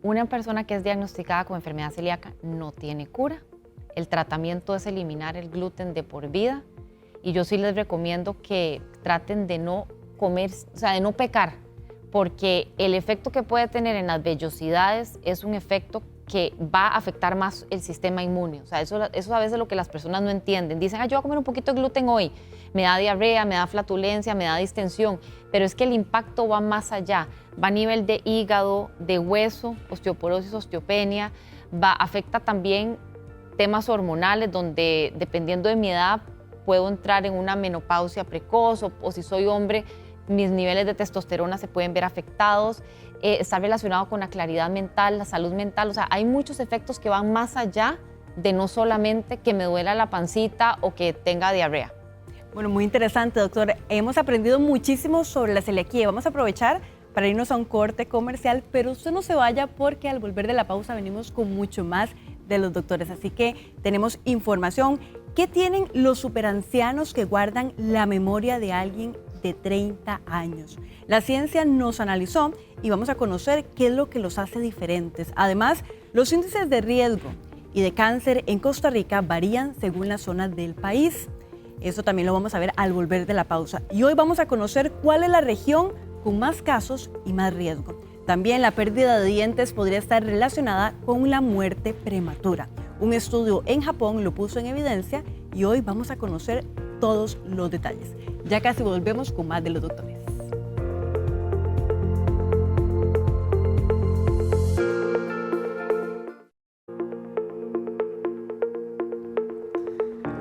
Una persona que es diagnosticada con enfermedad celíaca no tiene cura. El tratamiento es eliminar el gluten de por vida y yo sí les recomiendo que traten de no comer, o sea, de no pecar, porque el efecto que puede tener en las vellosidades es un efecto que va a afectar más el sistema inmune. O sea, eso a veces es lo que las personas no entienden. Dicen, yo voy a comer un poquito de gluten hoy, me da diarrea, me da flatulencia, me da distensión, pero es que el impacto va más allá, va a nivel de hígado, de hueso, osteoporosis, osteopenia, afecta también temas hormonales donde dependiendo de mi edad puedo entrar en una menopausia precoz o si soy hombre, mis niveles de testosterona se pueden ver afectados, está relacionado con la claridad mental, la salud mental, o sea, hay muchos efectos que van más allá de no solamente que me duela la pancita o que tenga diarrea. Bueno, muy interesante, doctor. Hemos aprendido muchísimo sobre la celiaquía. Vamos a aprovechar para irnos a un corte comercial, pero usted no se vaya porque al volver de la pausa venimos con mucho más de los doctores. Así que tenemos información. ¿Qué tienen los superancianos que guardan la memoria de alguien de 30 años? La ciencia nos analizó y vamos a conocer qué es lo que los hace diferentes. Además, los índices de riesgo y de cáncer en Costa Rica varían según la zona del país. Eso también lo vamos a ver al volver de la pausa. Y hoy vamos a conocer cuál es la región con más casos y más riesgo. También la pérdida de dientes podría estar relacionada con la muerte prematura. Un estudio en Japón lo puso en evidencia y hoy vamos a conocer todos los detalles. Ya casi volvemos con más de los doctores.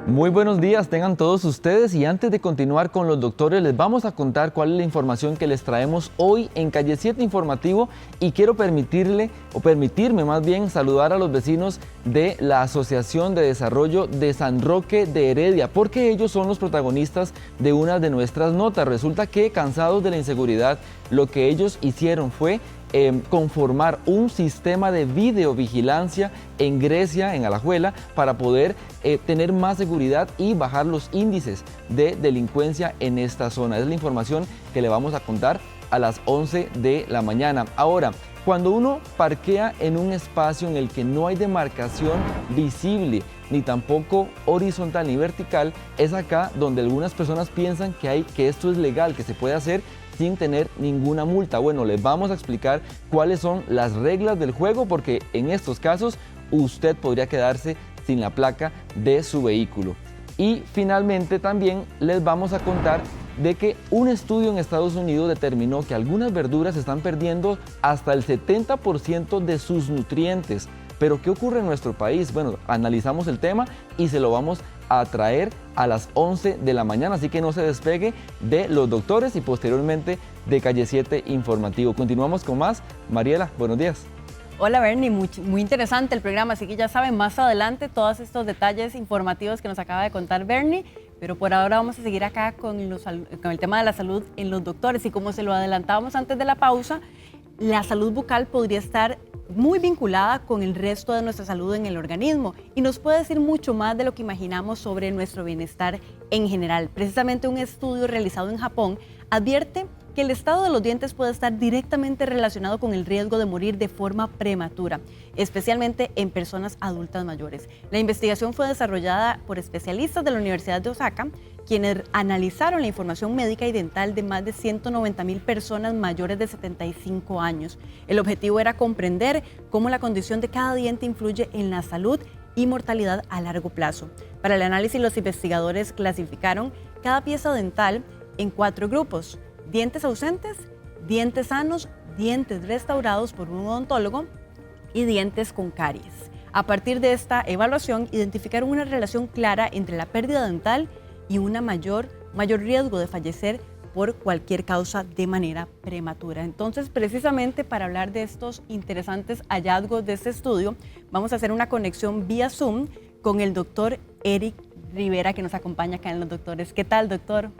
Muy buenos días tengan todos ustedes, y antes de continuar con los doctores les vamos a contar cuál es la información que les traemos hoy en Calle 7 Informativo, y quiero permitirme más bien saludar a los vecinos de la Asociación de Desarrollo de San Roque de Heredia, porque ellos son los protagonistas de una de nuestras notas. Resulta que, cansados de la inseguridad, lo que ellos hicieron fue conformar un sistema de videovigilancia en Grecia, en Alajuela, para poder tener más seguridad y bajar los índices de delincuencia en esta zona. Es la información que le vamos a contar a las 11 de la mañana. Ahora, cuando uno parquea en un espacio en el que no hay demarcación visible, ni tampoco horizontal ni vertical, es acá donde algunas personas piensan que esto es legal, que se puede hacer sin tener ninguna multa. Bueno, les vamos a explicar cuáles son las reglas del juego, porque en estos casos usted podría quedarse sin la placa de su vehículo. Y finalmente también les vamos a contar de que un estudio en Estados Unidos determinó que algunas verduras están perdiendo hasta el 70% de sus nutrientes. Pero ¿qué ocurre en nuestro país? Bueno, analizamos el tema y se lo vamos a traer a las 11 de la mañana, así que no se despegue de los doctores y posteriormente de Calle 7 Informativo. Continuamos con más. Mariela, buenos días. Hola Bernie, muy interesante el programa, así que ya saben, más adelante todos estos detalles informativos que nos acaba de contar Bernie, pero por ahora vamos a seguir acá con el tema de la salud en los doctores, y como se lo adelantábamos antes de la pausa, la salud bucal podría estar muy vinculada con el resto de nuestra salud en el organismo y nos puede decir mucho más de lo que imaginamos sobre nuestro bienestar en general. Precisamente un estudio realizado en Japón advierte que el estado de los dientes puede estar directamente relacionado con el riesgo de morir de forma prematura, especialmente en personas adultas mayores. La investigación fue desarrollada por especialistas de la Universidad de Osaka, quienes analizaron la información médica y dental de más de 190,000 personas mayores de 75 años. El objetivo era comprender cómo la condición de cada diente influye en la salud y mortalidad a largo plazo. Para el análisis, los investigadores clasificaron cada pieza dental en 4 grupos: dientes ausentes, dientes sanos, dientes restaurados por un odontólogo y dientes con caries. A partir de esta evaluación, identificaron una relación clara entre la pérdida dental y un mayor riesgo de fallecer por cualquier causa de manera prematura. Entonces, precisamente para hablar de estos interesantes hallazgos de este estudio, vamos a hacer una conexión vía Zoom con el doctor Eric Rivera, que nos acompaña acá en Los Doctores. ¿Qué tal, doctor?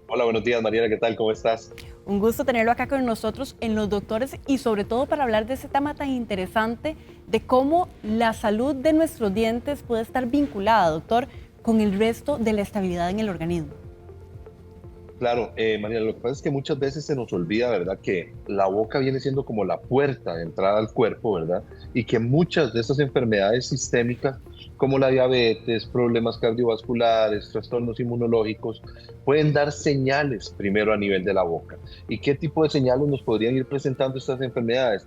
Hola, buenos días, Mariela, ¿qué tal? ¿Cómo estás? Un gusto tenerlo acá con nosotros en Los Doctores, y sobre todo para hablar de ese tema tan interesante de cómo la salud de nuestros dientes puede estar vinculada, doctor, con el resto de la estabilidad en el organismo. Claro, Mariela, lo que pasa es que muchas veces se nos olvida, ¿verdad?, que la boca viene siendo como la puerta de entrada al cuerpo, ¿verdad? Y que muchas de estas enfermedades sistémicas, como la diabetes, problemas cardiovasculares, trastornos inmunológicos, pueden dar señales primero a nivel de la boca. ¿Y qué tipo de señales nos podrían ir presentando estas enfermedades?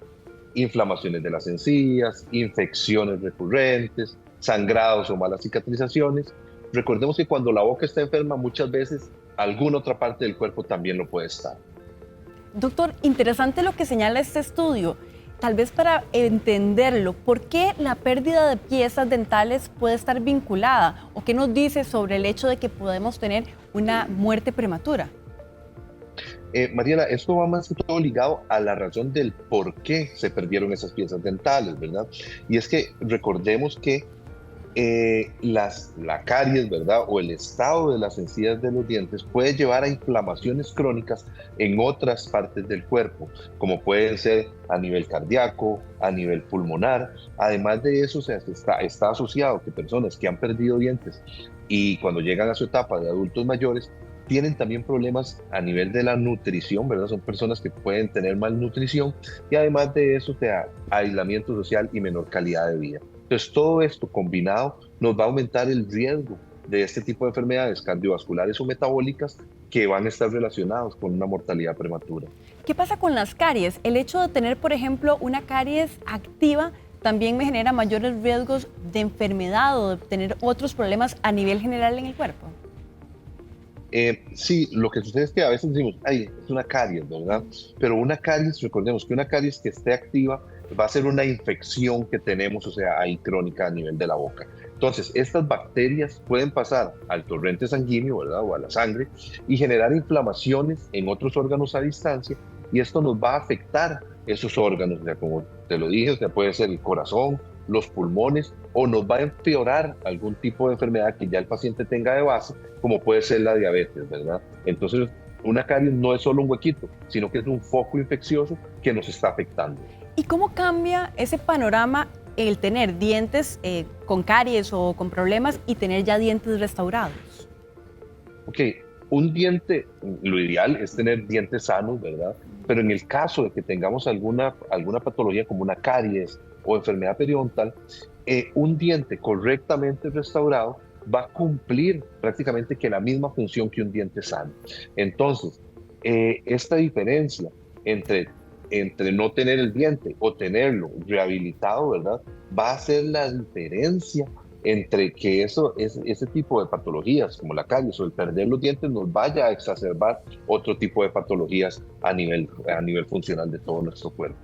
Inflamaciones de las encías, infecciones recurrentes, sangrados o malas cicatrizaciones. Recordemos que cuando la boca está enferma, muchas veces alguna otra parte del cuerpo también lo puede estar. Doctor, interesante lo que señala este estudio. Tal vez para entenderlo, ¿por qué la pérdida de piezas dentales puede estar vinculada? ¿O qué nos dice sobre el hecho de que podemos tener una muerte prematura? Mariela, esto va más que todo ligado a la razón del por qué se perdieron esas piezas dentales, ¿verdad? Y es que recordemos que la caries, ¿verdad?, o el estado de las encías de los dientes puede llevar a inflamaciones crónicas en otras partes del cuerpo, como pueden ser a nivel cardíaco, a nivel pulmonar. Además de eso, está asociado que personas que han perdido dientes y cuando llegan a su etapa de adultos mayores tienen también problemas a nivel de la nutrición, ¿verdad? Son personas que pueden tener malnutrición y además de eso te da aislamiento social y menor calidad de vida. Entonces, todo esto combinado nos va a aumentar el riesgo de este tipo de enfermedades cardiovasculares o metabólicas que van a estar relacionados con una mortalidad prematura. ¿Qué pasa con las caries? El hecho de tener, por ejemplo, una caries activa también me genera mayores riesgos de enfermedad o de tener otros problemas a nivel general en el cuerpo. Sí, lo que sucede es que a veces decimos, ay, es una caries, ¿verdad? Pero una caries, recordemos que una caries que esté activa va a ser una infección que tenemos, o sea, ahí crónica a nivel de la boca. Entonces, estas bacterias pueden pasar al torrente sanguíneo, ¿verdad? O a la sangre y generar inflamaciones en otros órganos a distancia, y esto nos va a afectar esos órganos, o sea, como te lo dije, o sea, puede ser el corazón, los pulmones, o nos va a empeorar algún tipo de enfermedad que ya el paciente tenga de base, como puede ser la diabetes, ¿verdad? Entonces, una caries no es solo un huequito, sino que es un foco infeccioso que nos está afectando. ¿Y cómo cambia ese panorama el tener dientes con caries o con problemas y tener ya dientes restaurados? Ok, un diente, lo ideal es tener dientes sanos, ¿verdad? Pero en el caso de que tengamos alguna patología como una caries o enfermedad periodontal, un diente correctamente restaurado va a cumplir prácticamente que la misma función que un diente sano. Entonces, esta diferencia entre no tener el diente o tenerlo rehabilitado, ¿verdad? Va a ser la diferencia entre que ese tipo de patologías como la caries o el perder los dientes nos vaya a exacerbar otro tipo de patologías a nivel funcional de todo nuestro cuerpo.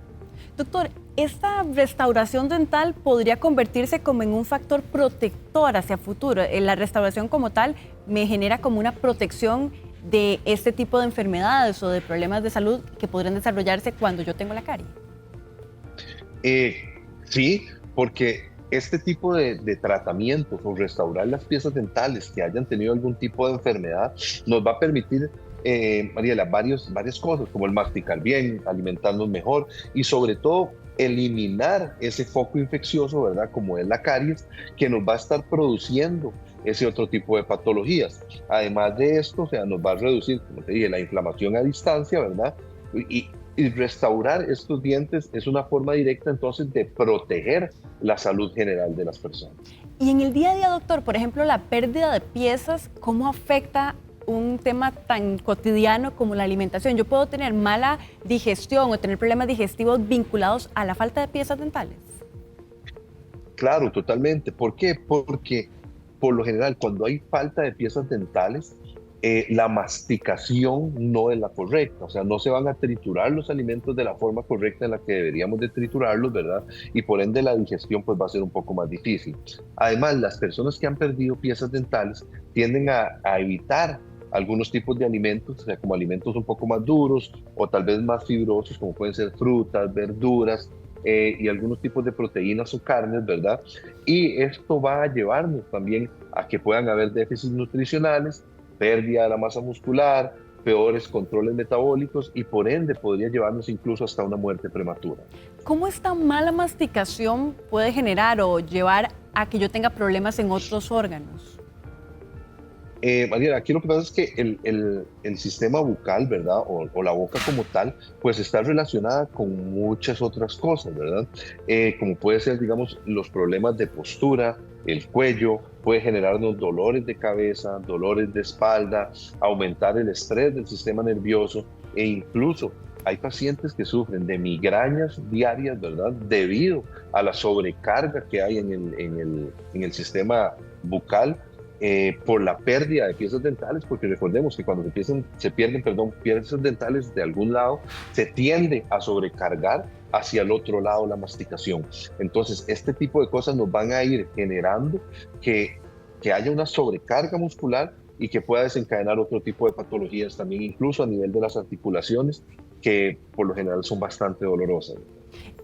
Doctor, ¿esta restauración dental podría convertirse como en un factor protector hacia futuro? La restauración como tal me genera como una protección de este tipo de enfermedades o de problemas de salud que podrían desarrollarse cuando yo tengo la carie. Sí, porque este tipo de tratamientos o restaurar las piezas dentales que hayan tenido algún tipo de enfermedad nos va a permitir, Mariela, varias cosas, como el masticar bien, alimentarnos mejor y sobre todo eliminar ese foco infeccioso, ¿verdad? Como es la caries, que nos va a estar produciendo ese otro tipo de patologías. Además de esto, o sea, nos va a reducir, como te dije, la inflamación a distancia, ¿verdad? Y restaurar estos dientes es una forma directa entonces de proteger la salud general de las personas. Y en el día a día, doctor, por ejemplo, la pérdida de piezas, ¿cómo afecta un tema tan cotidiano como la alimentación? Yo puedo tener mala digestión o tener problemas digestivos vinculados a la falta de piezas dentales. Claro, totalmente. ¿Por qué? Porque por lo general cuando hay falta de piezas dentales, la masticación no es la correcta, o sea, no se van a triturar los alimentos de la forma correcta en la que deberíamos de triturarlos, ¿verdad? Y por ende la digestión pues va a ser un poco más difícil. Además, las personas que han perdido piezas dentales tienden a evitar algunos tipos de alimentos, o sea, como alimentos un poco más duros o tal vez más fibrosos, como pueden ser frutas, verduras, y algunos tipos de proteínas o carnes, ¿verdad? Y esto va a llevarnos también a que puedan haber déficits nutricionales, pérdida de la masa muscular, peores controles metabólicos y por ende podría llevarnos incluso hasta una muerte prematura. ¿Cómo esta mala masticación puede generar o llevar a que yo tenga problemas en otros órganos? Mariela, aquí lo que pasa es que el sistema bucal, ¿verdad? O la boca como tal, pues está relacionada con muchas otras cosas, ¿verdad? Como puede ser, digamos, los problemas de postura, el cuello, puede generarnos dolores de cabeza, dolores de espalda, aumentar el estrés del sistema nervioso e incluso hay pacientes que sufren de migrañas diarias, ¿verdad? Debido a la sobrecarga que hay en el sistema bucal, por la pérdida de piezas dentales, porque recordemos que cuando se pierden piezas dentales de algún lado, se tiende a sobrecargar hacia el otro lado la masticación. Entonces, este tipo de cosas nos van a ir generando que haya una sobrecarga muscular y que pueda desencadenar otro tipo de patologías también, incluso a nivel de las articulaciones, que por lo general son bastante dolorosas.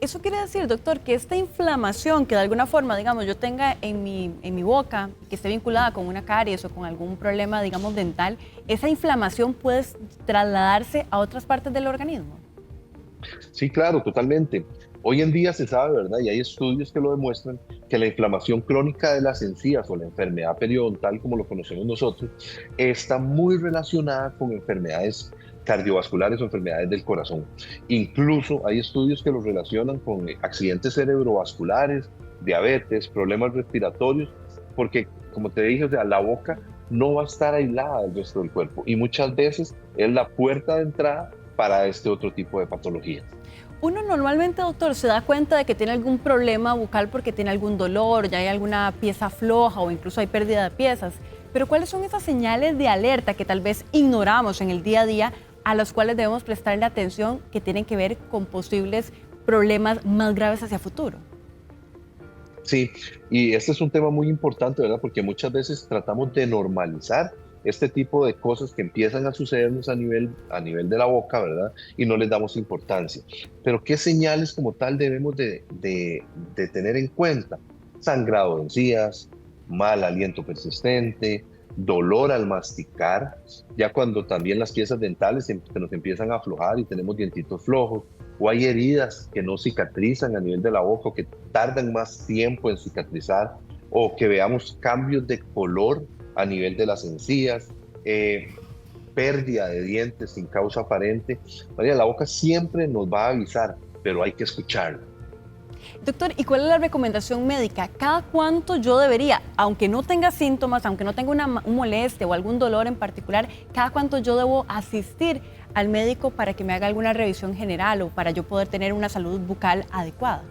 Eso quiere decir, doctor, que esta inflamación que de alguna forma, digamos, yo tenga en mi boca, que esté vinculada con una caries o con algún problema, digamos, dental, esa inflamación puede trasladarse a otras partes del organismo. Sí, claro, totalmente. Hoy en día se sabe, ¿verdad? Y hay estudios que lo demuestran, que la inflamación crónica de las encías o la enfermedad periodontal, como lo conocemos nosotros, está muy relacionada con enfermedades cardiovasculares o enfermedades del corazón. Incluso hay estudios que lo relacionan con accidentes cerebrovasculares, diabetes, problemas respiratorios, porque como te dije, o sea, la boca no va a estar aislada del resto del cuerpo y muchas veces es la puerta de entrada para este otro tipo de patologías. Uno normalmente, doctor, se da cuenta de que tiene algún problema bucal porque tiene algún dolor, ya hay alguna pieza floja o incluso hay pérdida de piezas. Pero ¿cuáles son esas señales de alerta que tal vez ignoramos en el día a día a las cuales debemos prestarle atención que tienen que ver con posibles problemas más graves hacia futuro? Sí, y este es un tema muy importante, ¿verdad? Porque muchas veces tratamos de normalizar este tipo de cosas que empiezan a sucedernos a nivel de la boca, ¿verdad? Y no les damos importancia. Pero ¿qué señales como tal debemos de tener en cuenta? Sangrado de encías, mal aliento persistente, dolor al masticar, ya cuando también las piezas dentales se nos empiezan a aflojar y tenemos dientitos flojos, o hay heridas que no cicatrizan a nivel de la boca o que tardan más tiempo en cicatrizar, o que veamos cambios de color a nivel de las encías, pérdida de dientes sin causa aparente. María, la boca siempre nos va a avisar, pero hay que escucharla. Doctor, ¿y cuál es la recomendación médica? ¿Cada cuánto yo debería, aunque no tenga síntomas, aunque no tenga una molestia o algún dolor en particular, cada cuánto yo debo asistir al médico para que me haga alguna revisión general o para yo poder tener una salud bucal adecuada?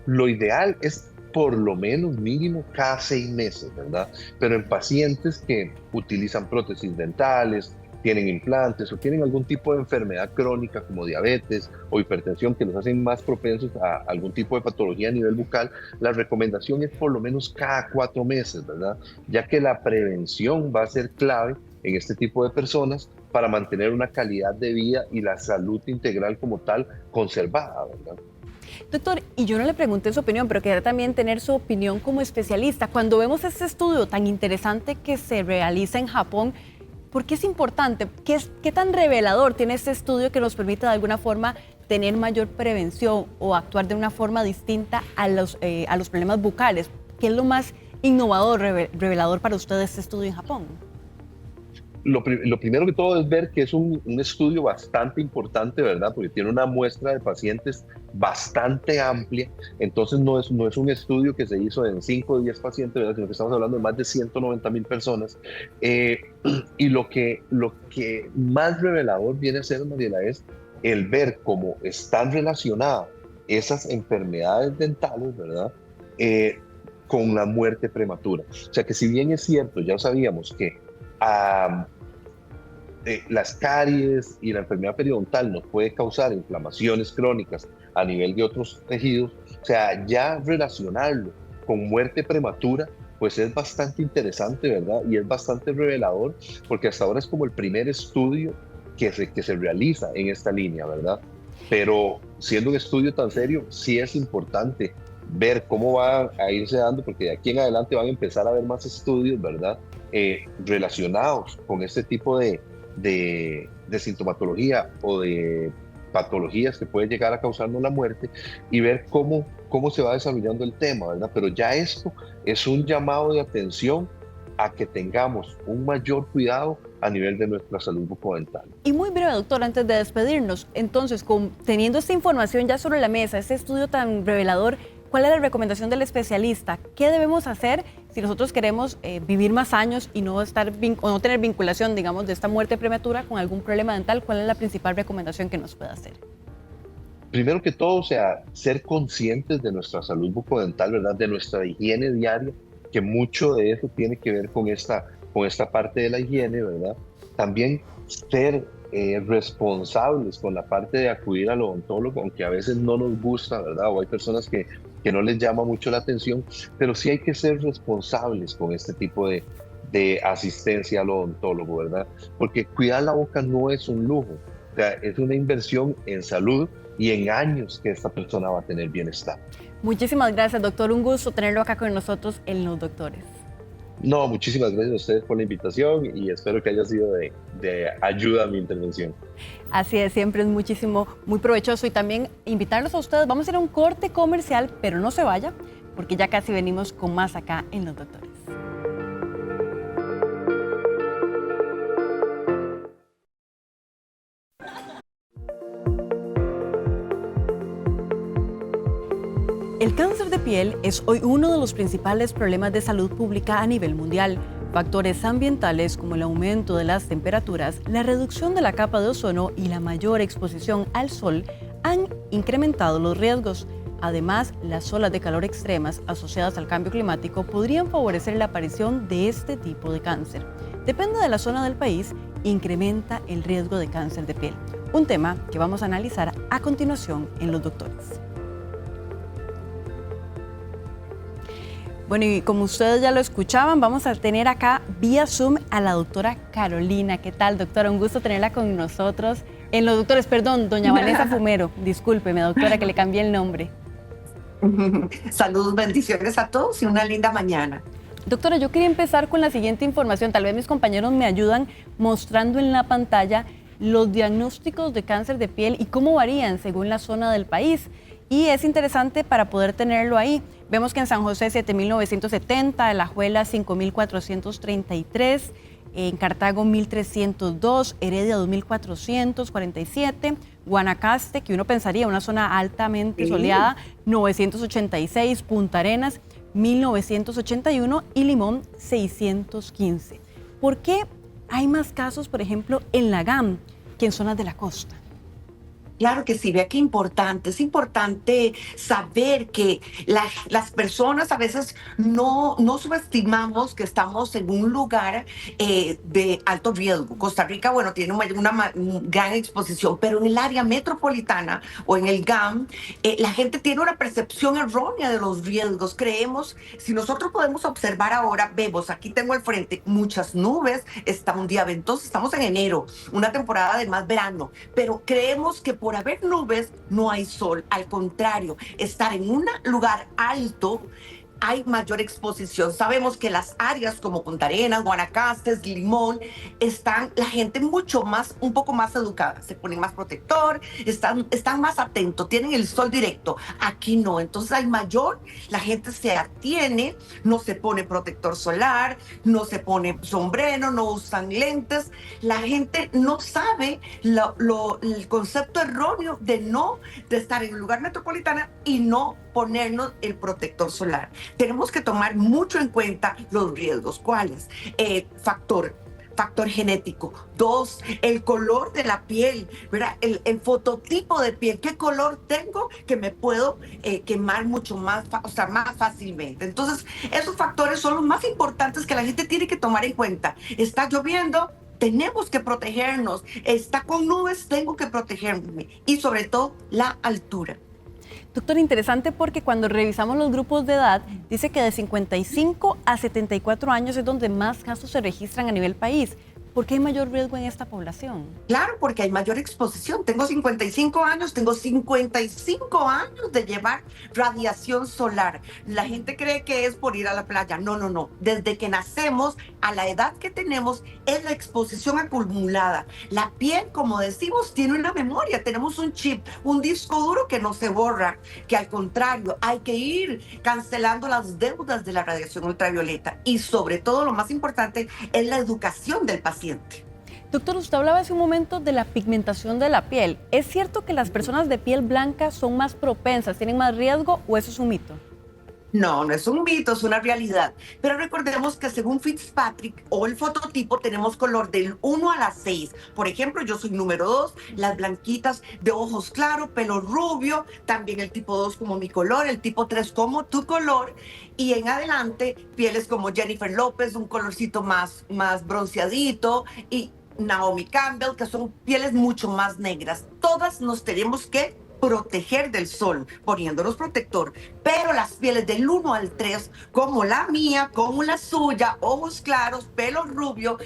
Lo ideal es por lo menos mínimo cada 6 meses, ¿verdad? Pero en pacientes que utilizan prótesis dentales, tienen implantes o tienen algún tipo de enfermedad crónica como diabetes o hipertensión que los hacen más propensos a algún tipo de patología a nivel bucal, la recomendación es por lo menos cada 4 meses, ¿verdad? Ya que la prevención va a ser clave en este tipo de personas para mantener una calidad de vida y la salud integral como tal conservada, ¿verdad? Doctor, y yo no le pregunté su opinión, pero quería también tener su opinión como especialista. Cuando vemos este estudio tan interesante que se realiza en Japón, ¿por qué es importante? ¿Qué tan revelador tiene este estudio que nos permite de alguna forma tener mayor prevención o actuar de una forma distinta a los problemas bucales? ¿Qué es lo más innovador, revelador para ustedes este estudio en Japón? Lo primero que todo es ver que es un estudio bastante importante, ¿verdad? Porque tiene una muestra de pacientes bastante amplia. Entonces no es un estudio que se hizo en 5 o 10 pacientes, ¿verdad? Sino que estamos hablando de más de 190,000 personas. Y lo que más revelador viene a ser, Mariela, es el ver cómo están relacionadas esas enfermedades dentales, ¿verdad? Con la muerte prematura. O sea que si bien es cierto, ya sabíamos que las caries y la enfermedad periodontal nos puede causar inflamaciones crónicas a nivel de otros tejidos, o sea, ya relacionarlo con muerte prematura, pues es bastante interesante, ¿verdad? Y es bastante revelador, porque hasta ahora es como el primer estudio que se realiza en esta línea, ¿verdad? Pero siendo un estudio tan serio, sí es importante ver cómo va a irse dando, porque de aquí en adelante van a empezar a haber más estudios, ¿verdad? Relacionados con este tipo de sintomatología o de patologías que pueden llegar a causarnos la muerte, y ver cómo se va desarrollando el tema, ¿verdad? Pero ya esto es un llamado de atención a que tengamos un mayor cuidado a nivel de nuestra salud bucodental. Y muy breve, doctor, antes de despedirnos, entonces, teniendo esta información ya sobre la mesa, este estudio tan revelador, ¿cuál es la recomendación del especialista? ¿Qué debemos hacer si nosotros queremos vivir más años y no tener vinculación, digamos, de esta muerte prematura con algún problema dental? ¿Cuál es la principal recomendación que nos puede hacer? Primero que todo, o sea, ser conscientes de nuestra salud bucodental, ¿verdad? De nuestra higiene diaria, que mucho de eso tiene que ver con esta parte de la higiene, ¿verdad? También ser responsables con la parte de acudir al odontólogo, aunque a veces no nos gusta, ¿verdad? O hay personas que no les llama mucho la atención, pero sí hay que ser responsables con este tipo de asistencia al odontólogo, ¿verdad? Porque cuidar la boca no es un lujo, o sea, es una inversión en salud y en años que esta persona va a tener bienestar. Muchísimas gracias, doctor. Un gusto tenerlo acá con nosotros en Los Doctores. No, muchísimas gracias a ustedes por la invitación y espero que haya sido de ayuda a mi intervención. Así es, siempre es muy provechoso, y también invitarlos a ustedes. Vamos a ir a un corte comercial, pero no se vaya, porque ya casi venimos con más acá en Los Doctores. El cáncer de piel es hoy uno de los principales problemas de salud pública a nivel mundial. Factores ambientales como el aumento de las temperaturas, la reducción de la capa de ozono y la mayor exposición al sol han incrementado los riesgos. Además, las olas de calor extremas asociadas al cambio climático podrían favorecer la aparición de este tipo de cáncer. Depende de la zona del país, incrementa el riesgo de cáncer de piel. Un tema que vamos a analizar a continuación en Los Doctores. Bueno, y como ustedes ya lo escuchaban, vamos a tener acá vía Zoom a la doctora Carolina. ¿Qué tal, doctora? Un gusto tenerla con nosotros en Los Doctores. Perdón, doña Vanessa Fumero. Discúlpeme, doctora, que le cambié el nombre. Saludos, bendiciones a todos y una linda mañana. Doctora, yo quería empezar con la siguiente información. Tal vez mis compañeros me ayudan mostrando en la pantalla los diagnósticos de cáncer de piel y cómo varían según la zona del país. Y es interesante para poder tenerlo ahí. Vemos que en San José 7.970, en La Alajuela 5.433, en Cartago 1.302, Heredia 2.447, Guanacaste, que uno pensaría una zona altamente soleada, 986, Punta Arenas 1.981 y Limón 615. ¿Por qué hay más casos, por ejemplo, en la GAM que en zonas de la costa? Claro que sí, vea qué importante. Es importante saber que las personas a veces no subestimamos que estamos en un lugar de alto riesgo. Costa Rica, bueno, tiene una gran exposición, pero en el área metropolitana o en el GAM, la gente tiene una percepción errónea de los riesgos. Creemos, si nosotros podemos observar ahora, vemos, aquí tengo al frente muchas nubes, está un día ventoso, estamos en enero, una temporada de más verano, pero creemos que por haber nubes no hay sol. Al contrario, estar en un lugar alto hay mayor exposición. Sabemos que las áreas como Punta Arenas, Guanacaste, Limón, están la gente un poco más educada, se ponen más protector, están más atentos, tienen el sol directo. Aquí no, entonces la gente se atiene, no se pone protector solar, no se pone sombrero, no usan lentes. La gente no sabe el concepto erróneo de estar en el lugar metropolitano y no ponernos el protector solar. Tenemos que tomar mucho en cuenta los riesgos. ¿Cuáles? Factor genético. 2, el color de la piel, ¿verdad? El fototipo de piel. ¿Qué color tengo que me puedo quemar mucho más, más fácilmente? Entonces, esos factores son los más importantes que la gente tiene que tomar en cuenta. Está lloviendo, tenemos que protegernos. Está con nubes, tengo que protegerme. Y sobre todo, la altura. Doctor, interesante porque cuando revisamos los grupos de edad, dice que de 55 a 74 años es donde más casos se registran a nivel país. ¿Por qué hay mayor riesgo en esta población? Claro, porque hay mayor exposición. Tengo 55 años, tengo 55 años de llevar radiación solar. La gente cree que es por ir a la playa. No, no, no. Desde que nacemos, a la edad que tenemos, es la exposición acumulada. La piel, como decimos, tiene una memoria. Tenemos un chip, un disco duro que no se borra. Que al contrario, hay que ir cancelando las deudas de la radiación ultravioleta. Y sobre todo, lo más importante, es la educación del paciente. Doctor, usted hablaba hace un momento de la pigmentación de la piel. ¿Es cierto que las personas de piel blanca son más propensas, tienen más riesgo o eso es un mito? No, no es un mito, es una realidad. Pero recordemos que según Fitzpatrick o el fototipo tenemos color del 1 a la 6. Por ejemplo, yo soy número 2, las blanquitas de ojos claros, pelo rubio, también el tipo 2 como mi color, el tipo 3 como tu color. Y en adelante, pieles como Jennifer López, un colorcito más bronceadito, y Naomi Campbell, que son pieles mucho más negras. Todas nos tenemos que proteger del sol, poniéndonos protector, pero las pieles del 1 al 3, como la mía, como la suya, ojos claros, pelo rubio,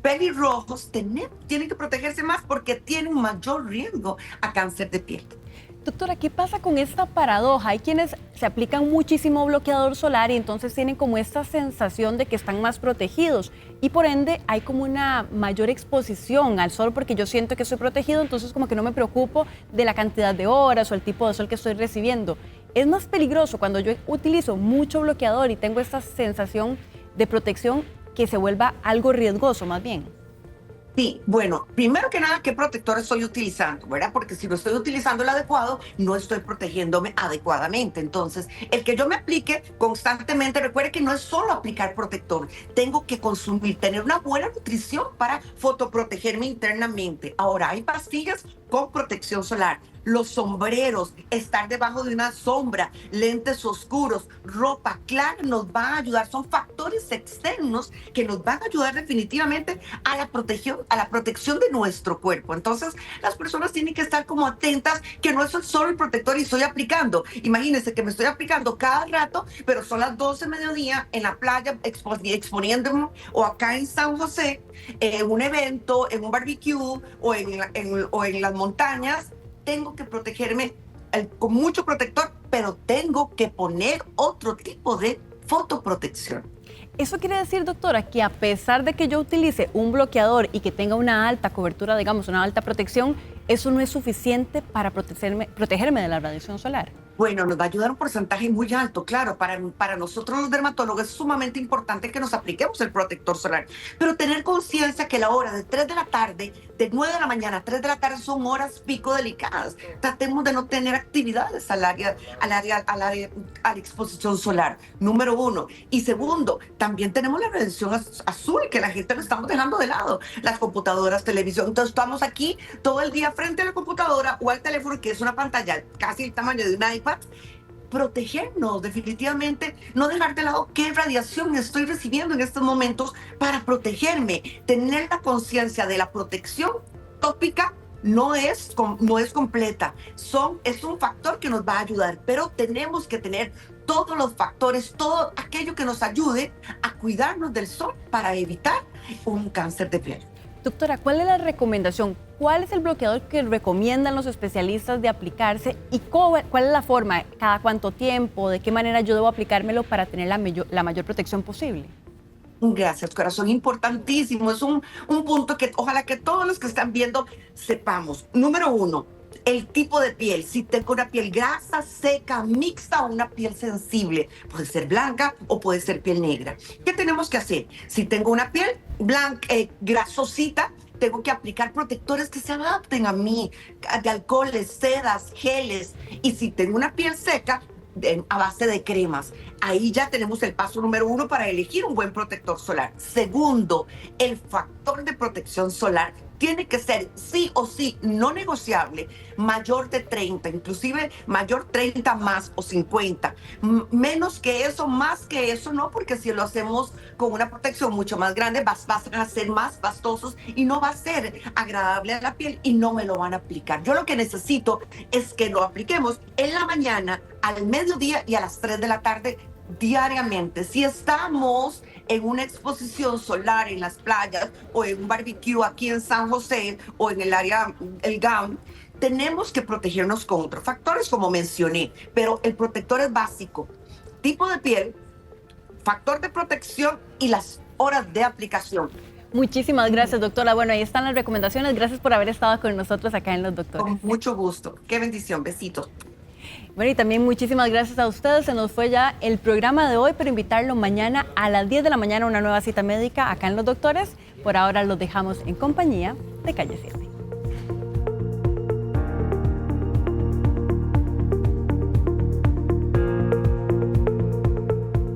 pelirrojos, tienen que protegerse más porque tienen mayor riesgo a cáncer de piel. Doctora, ¿qué pasa con esta paradoja? Hay quienes se aplican muchísimo bloqueador solar y entonces tienen como esta sensación de que están más protegidos y por ende hay como una mayor exposición al sol porque yo siento que estoy protegido, entonces como que no me preocupo de la cantidad de horas o el tipo de sol que estoy recibiendo. Es más peligroso cuando yo utilizo mucho bloqueador y tengo esta sensación de protección que se vuelva algo riesgoso más bien. Sí, bueno, primero que nada, ¿qué protector estoy utilizando, verdad? Porque si no estoy utilizando el adecuado, no estoy protegiéndome adecuadamente. Entonces, el que yo me aplique constantemente, recuerde que no es solo aplicar protector, tengo que consumir, tener una buena nutrición para fotoprotegerme internamente. Ahora, hay pastillas con protección solar, los sombreros, estar debajo de una sombra, lentes oscuros, ropa clara nos va a ayudar. Son factores externos que nos van a ayudar definitivamente a la protección de nuestro cuerpo. Entonces, las personas tienen que estar como atentas que no es solo el protector y estoy aplicando. Imagínense que me estoy aplicando cada rato, pero son las 12 de mediodía en la playa exponiéndome, o acá en San José, en un evento, en un barbecue o en las montañas. Tengo que protegerme con mucho protector, pero tengo que poner otro tipo de fotoprotección. Eso quiere decir, doctora, que a pesar de que yo utilice un bloqueador y que tenga una alta cobertura, digamos, una alta protección, eso no es suficiente para protegerme de la radiación solar. Bueno, nos va a ayudar un porcentaje muy alto, claro. Para nosotros los dermatólogos es sumamente importante que nos apliquemos el protector solar. Pero tener conciencia que la hora de 3 de la tarde, de 9 de la mañana a 3 de la tarde son horas pico delicadas. Tratemos de no tener actividades a la exposición solar, número 1. Y segundo, también tenemos la radiación azul, que la gente lo estamos dejando de lado. Las computadoras, televisión. Entonces estamos aquí todo el día frente a la computadora o al teléfono, que es una pantalla casi el tamaño de una iPad. Protegernos, definitivamente, no dejar de lado qué radiación estoy recibiendo en estos momentos para protegerme. Tener la conciencia de la protección tópica no es completa. Es un factor que nos va a ayudar, pero tenemos que tener todos los factores, todo aquello que nos ayude a cuidarnos del sol para evitar un cáncer de piel. Doctora, ¿cuál es la recomendación? ¿Cuál es el bloqueador que recomiendan los especialistas de aplicarse y cuál es la forma? ¿Cada cuánto tiempo? ¿De qué manera yo debo aplicármelo para tener la mayor protección posible? Gracias, corazón. Importantísimo. Es un punto que ojalá que todos los que están viendo sepamos. Número 1, el tipo de piel. Si tengo una piel grasa, seca, mixta o una piel sensible. Puede ser blanca o puede ser piel negra. ¿Qué tenemos que hacer? Si tengo una piel blanca, grasosita, tengo que aplicar protectores que se adapten a mí, de alcoholes, sedas, geles. Y si tengo una piel seca, a base de cremas. Ahí ya tenemos el paso número 1 para elegir un buen protector solar. Segundo, el factor de protección solar tiene que ser sí o sí no negociable, mayor de 30, inclusive mayor 30 más o 50. Menos que eso, más que eso no, porque si lo hacemos con una protección mucho más grande, vas a ser más pastosos y no va a ser agradable a la piel y no me lo van a aplicar. Yo lo que necesito es que lo apliquemos en la mañana, al mediodía y a las 3 de la tarde diariamente. Si estamos en una exposición solar en las playas o en un barbecue aquí en San José o en el área, el GAM, tenemos que protegernos con otros factores, como mencioné, pero el protector es básico. Tipo de piel, factor de protección y las horas de aplicación. Muchísimas gracias, doctora. Bueno, ahí están las recomendaciones. Gracias por haber estado con nosotros acá en Los Doctores. Con mucho gusto. Qué bendición. Besitos. Bueno, y también muchísimas gracias a ustedes. Se nos fue ya el programa de hoy, pero invitarlo mañana a las 10 de la mañana a una nueva cita médica acá en Los Doctores. Por ahora los dejamos en compañía de Calle 7.